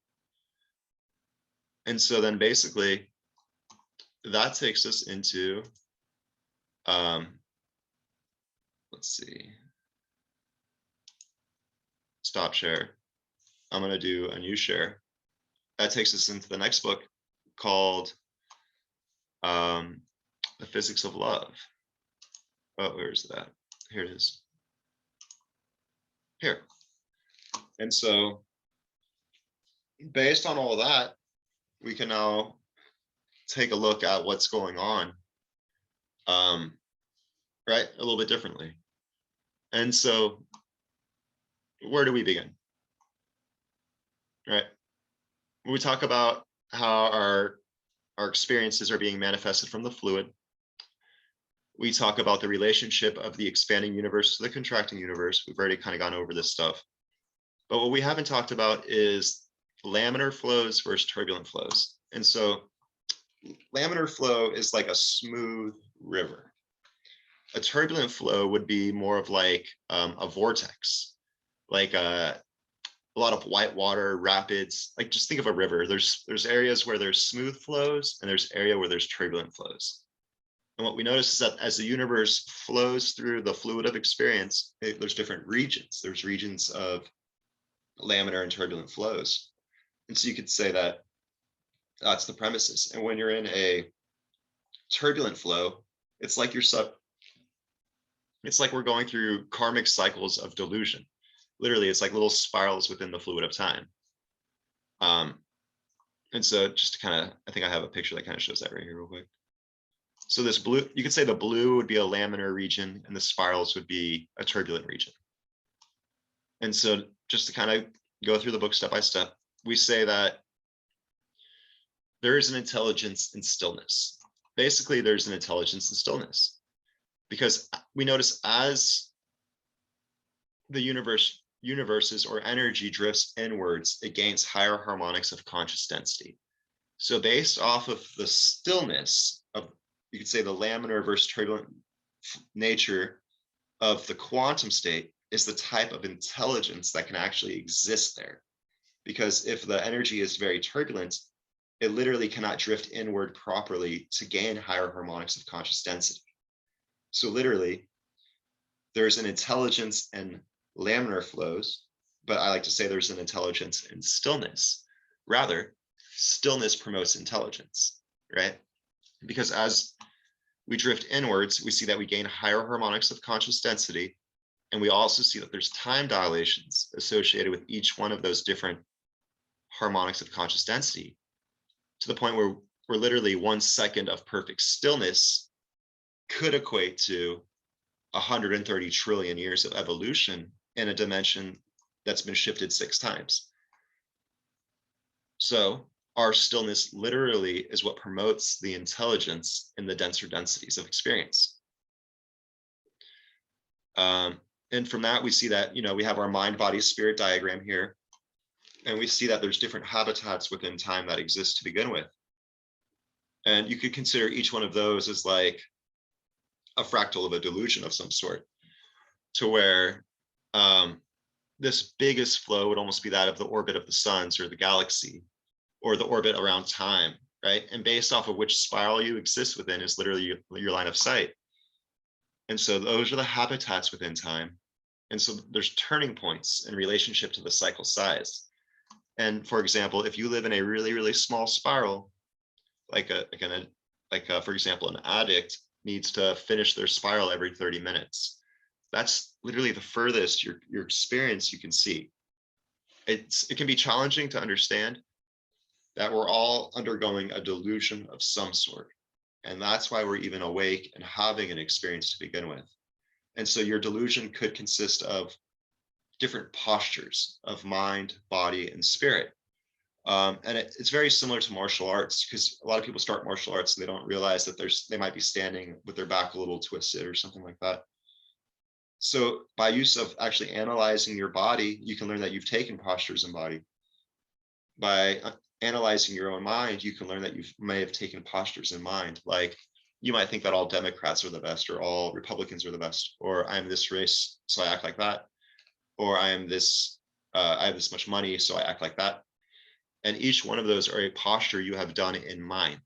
And so then basically, that takes us into, let's see, stop share. I'm going to do a new share. That takes us into the next book called The Physics of Love. Oh, where's that? Here it is. Here. And so based on all that, we can now take a look at what's going on, right? A little bit differently. And so where do we begin? Right? When we talk about how our experiences are being manifested from the fluid, we talk about the relationship of the expanding universe to the contracting universe. We've already kind of gone over this stuff. But what we haven't talked about is laminar flows versus turbulent flows. And so laminar flow is like a smooth river. A turbulent flow would be more of like a vortex, like a lot of white water, rapids. Like just think of a river. There's areas where there's smooth flows and there's area where there's turbulent flows. And what we notice is that as the universe flows through the fluid of experience, there's different regions. There's regions of laminar and turbulent flows. And so you could say that that's the premises. And when you're in a turbulent flow, it's like it's like we're going through karmic cycles of delusion. Literally, it's like little spirals within the fluid of time. And so just to kind of, I think I have a picture that kind of shows that right here real quick. So this blue, you could say the blue would be a laminar region and the spirals would be a turbulent region. And so just to kind of go through the book step by step, we say that there is an intelligence in stillness. Basically, there's an intelligence in stillness because we notice as the universes or energy drifts inwards, it gains higher harmonics of conscious density. So based off of the stillness of, you could say the laminar versus turbulent nature of the quantum state is the type of intelligence that can actually exist there. Because if the energy is very turbulent, it literally cannot drift inward properly to gain higher harmonics of conscious density. So literally, there's an intelligence in laminar flows, but I like to say there's an intelligence in stillness. Rather, stillness promotes intelligence, right? Because as we drift inwards, we see that we gain higher harmonics of conscious density, and we also see that there's time dilations associated with each one of those different harmonics of conscious density, to the point where we're literally 1 second of perfect stillness could equate to 130 trillion years of evolution in a dimension that's been shifted 6 times. So our stillness literally is what promotes the intelligence in the denser densities of experience. And from that, we see that, we have our mind, body, spirit diagram here. And we see that there's different habitats within time that exist to begin with. And you could consider each one of those as like a fractal of a delusion of some sort, to where this biggest flow would almost be that of the orbit of the suns or the galaxy, or the orbit around time, right? And based off of which spiral you exist within is literally your line of sight. And so those are the habitats within time. And so there's turning points in relationship to the cycle size. And for example, if you live in a really, really small spiral, for example, an addict needs to finish their spiral every 30 minutes. That's literally the furthest your experience you can see. It can be challenging to understand that we're all undergoing a delusion of some sort. And that's why we're even awake and having an experience to begin with. And so your delusion could consist of different postures of mind, body, and spirit. And it's very similar to martial arts, because a lot of people start martial arts and they don't realize that they might be standing with their back a little twisted or something like that. So by use of actually analyzing your body, you can learn that you've taken postures in body. By analyzing your own mind, you can learn that you may have taken postures in mind. Like you might think that all Democrats are the best, or all Republicans are the best, or I'm this race, so I act like that, or I have this much money, so I act like that. And each one of those are a posture you have done in mind.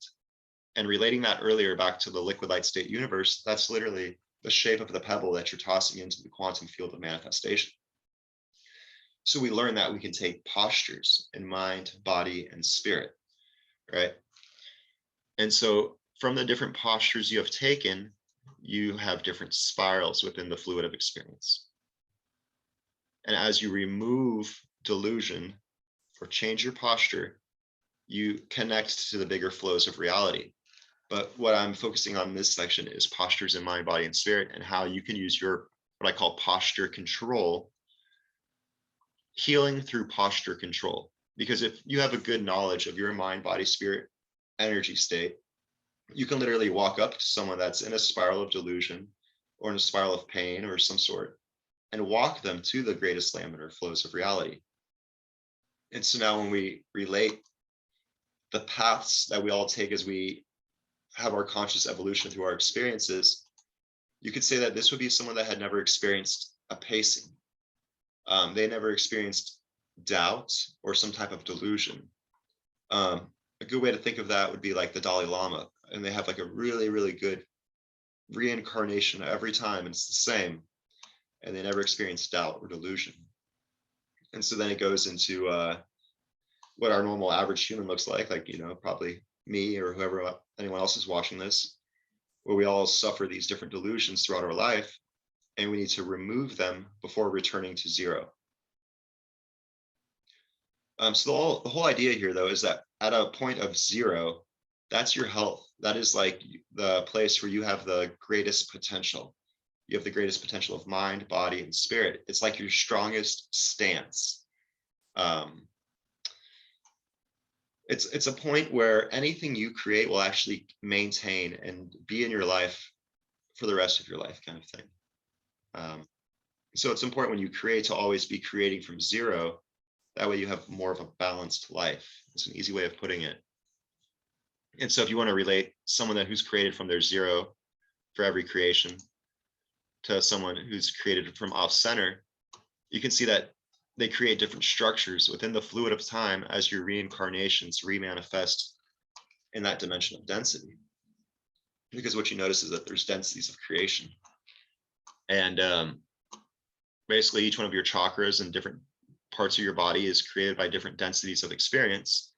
And relating that earlier back to the liquid light state universe, that's literally the shape of the pebble that you're tossing into the quantum field of manifestation. So we learn that we can take postures in mind, body, and spirit, right? And so from the different postures you have taken, you have different spirals within the fluid of experience. And as you remove delusion or change your posture, you connect to the bigger flows of reality. But what I'm focusing on in this section is postures in mind, body, and spirit, and how you can use your, what I call posture control, healing through posture control. Because if you have a good knowledge of your mind, body, spirit, energy state, you can literally walk up to someone that's in a spiral of delusion or in a spiral of pain or some sort, and walk them to the greatest laminar flows of reality. And so now when we relate the paths that we all take as we have our conscious evolution through our experiences, you could say that this would be someone that had never experienced a pacing. They never experienced doubt or some type of delusion. A good way to think of that would be like the Dalai Lama, and they have like a really, really good reincarnation every time, and it's the same, and they never experience doubt or delusion. And so then it goes into what our normal average human looks like, you know, probably me or whoever, anyone else is watching this, where we all suffer these different delusions throughout our life, and we need to remove them before returning to zero. So the whole idea here, though, is that at a point of zero, that's your health. That is like the place where you have the greatest potential. You have the greatest potential of mind, body, and spirit. It's like your strongest stance. It's a point where anything you create will actually maintain and be in your life for the rest of your life, kind of thing. So it's important when you create to always be creating from zero. That way you have more of a balanced life. It's an easy way of putting it. And so if you want to relate someone who's created from their zero for every creation to someone who's created from off center, you can see that they create different structures within the fluid of time as your reincarnations remanifest in that dimension of density. Because what you notice is that there's densities of creation. And basically each one of your chakras and different parts of your body is created by different densities of experience.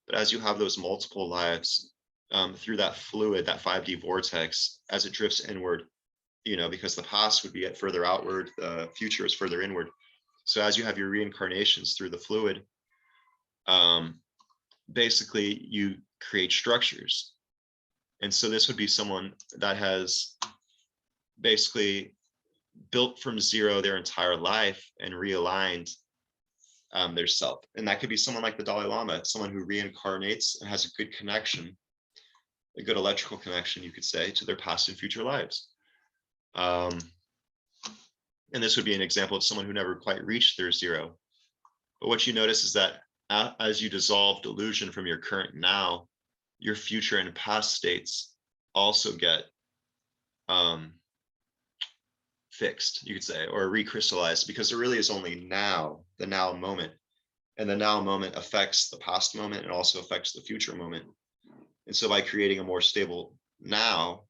But as you have those multiple lives through that fluid, that 5D vortex, as it drifts inward, you know, because the past would be at further outward, the future is further inward. So as you have your reincarnations through the fluid, basically you create structures. And so this would be someone that has basically built from zero their entire life and realigned their self. And that could be someone like the Dalai Lama, someone who reincarnates and has a good connection, a good electrical connection, you could say, to their past and future lives. And this would be an example of someone who never quite reached their zero. But what you notice is that as you dissolve delusion from your current now, your future and past states also get fixed, you could say, or recrystallized, because there really is only now, the now moment. And the now moment affects the past moment and also affects the future moment. And so by creating a more stable now,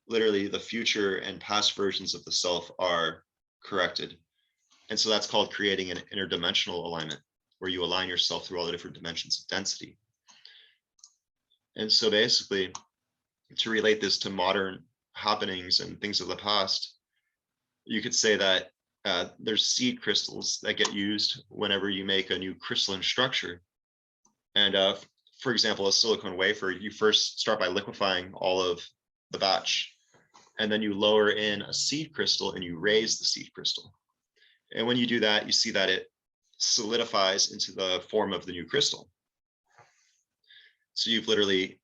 literally the future and past versions of the self are corrected. And so that's called creating an interdimensional alignment, where you align yourself through all the different dimensions of density. And so basically, to relate this to modern happenings and things of the past, you could say that there's seed crystals that get used whenever you make a new crystalline structure. And for example, a silicone wafer, you first start by liquefying all of the batch, and then you lower in a seed crystal and you raise the seed crystal. And when you do that, you see that it solidifies into the form of the new crystal. So you've literally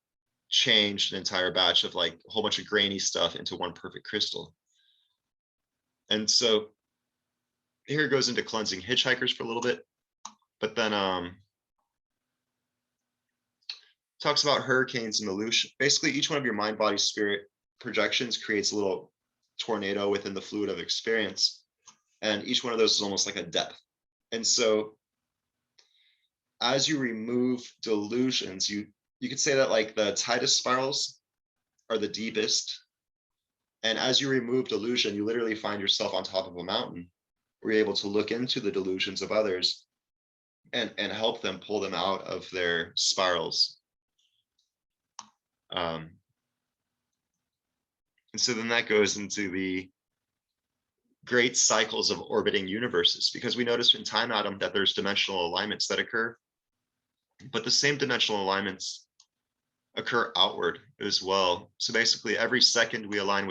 changed an entire batch of like a whole bunch of grainy stuff into one perfect crystal. And so here it goes into cleansing hitchhikers for a little bit, but then talks about hurricanes and illusion. Basically, each one of your mind, body, spirit projections creates a little tornado within the fluid of experience. And each one of those is almost like a depth. And so as you remove delusions, you could say that like the tightest spirals are the deepest. And as you remove delusion, you literally find yourself on top of a mountain where you're able to look into the delusions of others and help them pull them out of their spirals. And so then that goes into the great cycles of orbiting universes, because we notice in time atom that there's dimensional alignments that occur, but the same dimensional alignments occur outward as well. So basically every second we align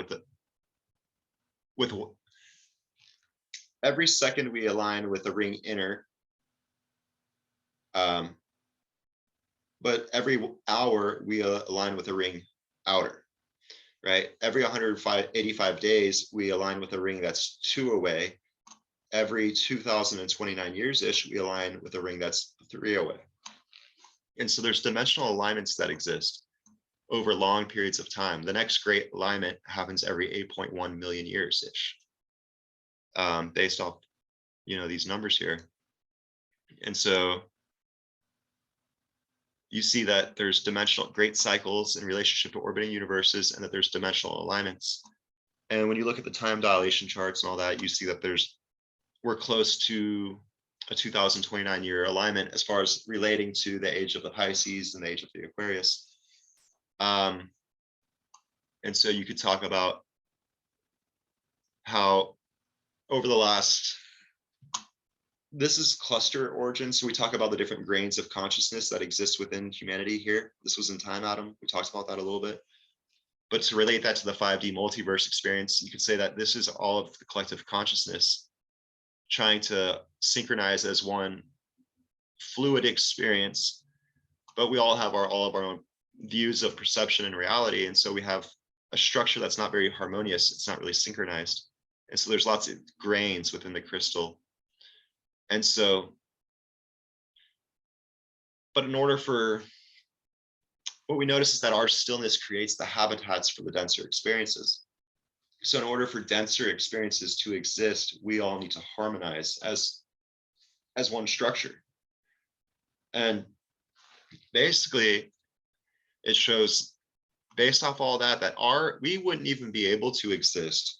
every second we align with the ring inner, but every hour we align with a ring outer, right? Every 185 days we align with a ring that's 2 away. Every 2029 years-ish we align with a ring that's 3 away. And so there's dimensional alignments that exist over long periods of time. The next great alignment happens every 8.1 million years-ish, based off, these numbers here. And so you see that there's dimensional great cycles in relationship to orbiting universes, and that there's dimensional alignments. And when you look at the time dilation charts and all that, you see that we're close to a 2029 year alignment as far as relating to the age of the Pisces and the age of the Aquarius. And so you could talk about how over the last, this is cluster origin. So we talk about the different grains of consciousness that exist within humanity here. This was in Time Atom. We talked about that a little bit. But to relate that to the 5D multiverse experience, you could say that this is all of the collective consciousness trying to synchronize as one fluid experience, but we all have all of our own views of perception and reality. And so we have a structure that's not very harmonious. It's not really synchronized. And so there's lots of grains within the crystal. And so, but in order for, what we notice is that our stillness creates the habitats for the denser experiences. So in order for denser experiences to exist, we all need to harmonize as one structure. And basically, it shows, based off all that we wouldn't even be able to exist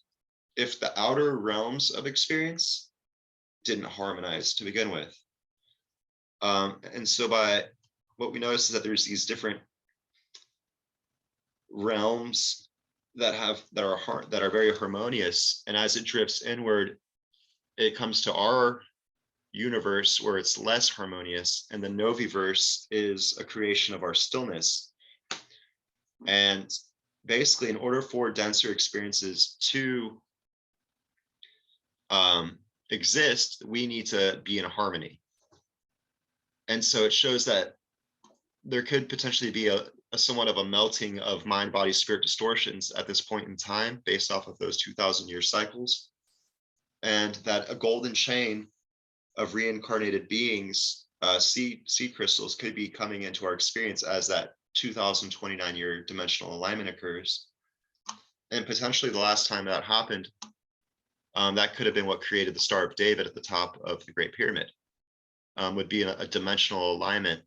if the outer realms of experience didn't harmonize to begin with. And so by what we notice is that there's these different realms that are very harmonious, and as it drifts inward, it comes to our universe where it's less harmonious, and the Noviverse is a creation of our stillness. And basically, in order for denser experiences to exist, we need to be in harmony. And so it shows that there could potentially be a somewhat of a melting of mind, body, spirit distortions at this point in time, based off of those 2,000 year cycles, and that a golden chain of reincarnated beings, seed crystals, could be coming into our experience as that 2029 year dimensional alignment occurs. And potentially the last time that happened, that could have been what created the Star of David at the top of the Great Pyramid, would be a dimensional alignment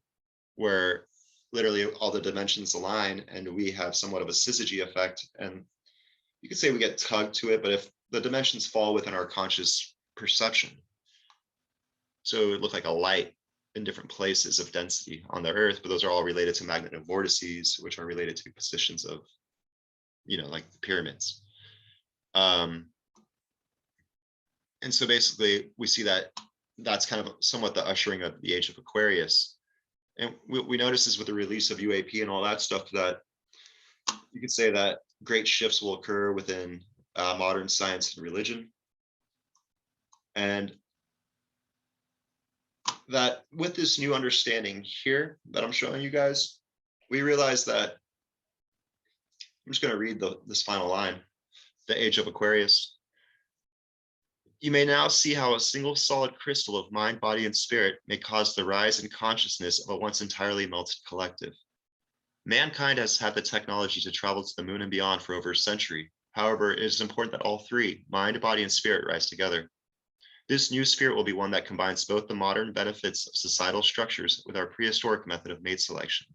where literally all the dimensions align, and we have somewhat of a syzygy effect. And you could say we get tugged to it, but if the dimensions fall within our conscious perception, so it would look like a light in different places of density on the Earth, but those are all related to magnetic vortices, which are related to positions of, like the pyramids. And so basically we see that that's kind of somewhat the ushering of the Age of Aquarius. And we notice is with the release of UAP and all that stuff, that you could say that great shifts will occur within modern science and religion. And that with this new understanding here that I'm showing you guys, we realize that, I'm just going to read this final line, the Age of Aquarius. You may now see how a single solid crystal of mind, body, and spirit may cause the rise in consciousness of a once entirely melted collective. Mankind has had the technology to travel to the moon and beyond for over a century. However, it is important that all three, mind, body, and spirit, rise together. This new spirit will be one that combines both the modern benefits of societal structures with our prehistoric method of mate selection.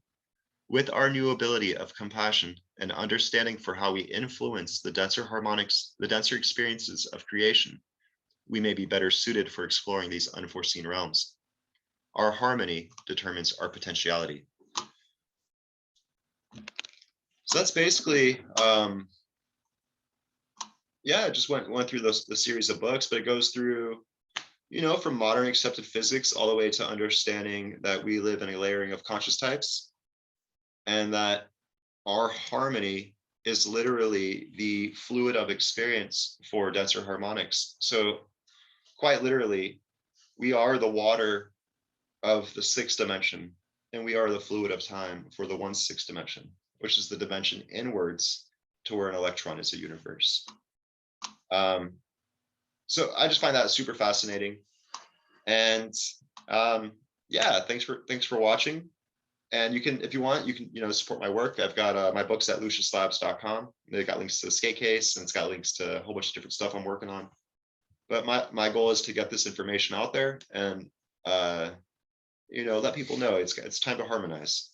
With our new ability of compassion and understanding for how we influence the denser harmonics, the denser experiences of creation, we may be better suited for exploring these unforeseen realms. Our harmony determines our potentiality. So that's basically, just went through the series of books, but it goes through, from modern accepted physics all the way to understanding that we live in a layering of conscious types, and that our harmony is literally the fluid of experience for denser harmonics. So quite literally, we are the water of the 6th dimension, and we are the fluid of time for the 1/6 dimension, which is the dimension inwards to where an electron is a universe. So I just find that super fascinating. And thanks for watching. And you can, if you want, you can, support my work. I've got my books at luciuslabs.com. They've got links to the skate case, and it's got links to a whole bunch of different stuff I'm working on. But my goal is to get this information out there and let people know it's time to harmonize.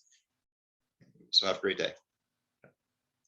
So have a great day.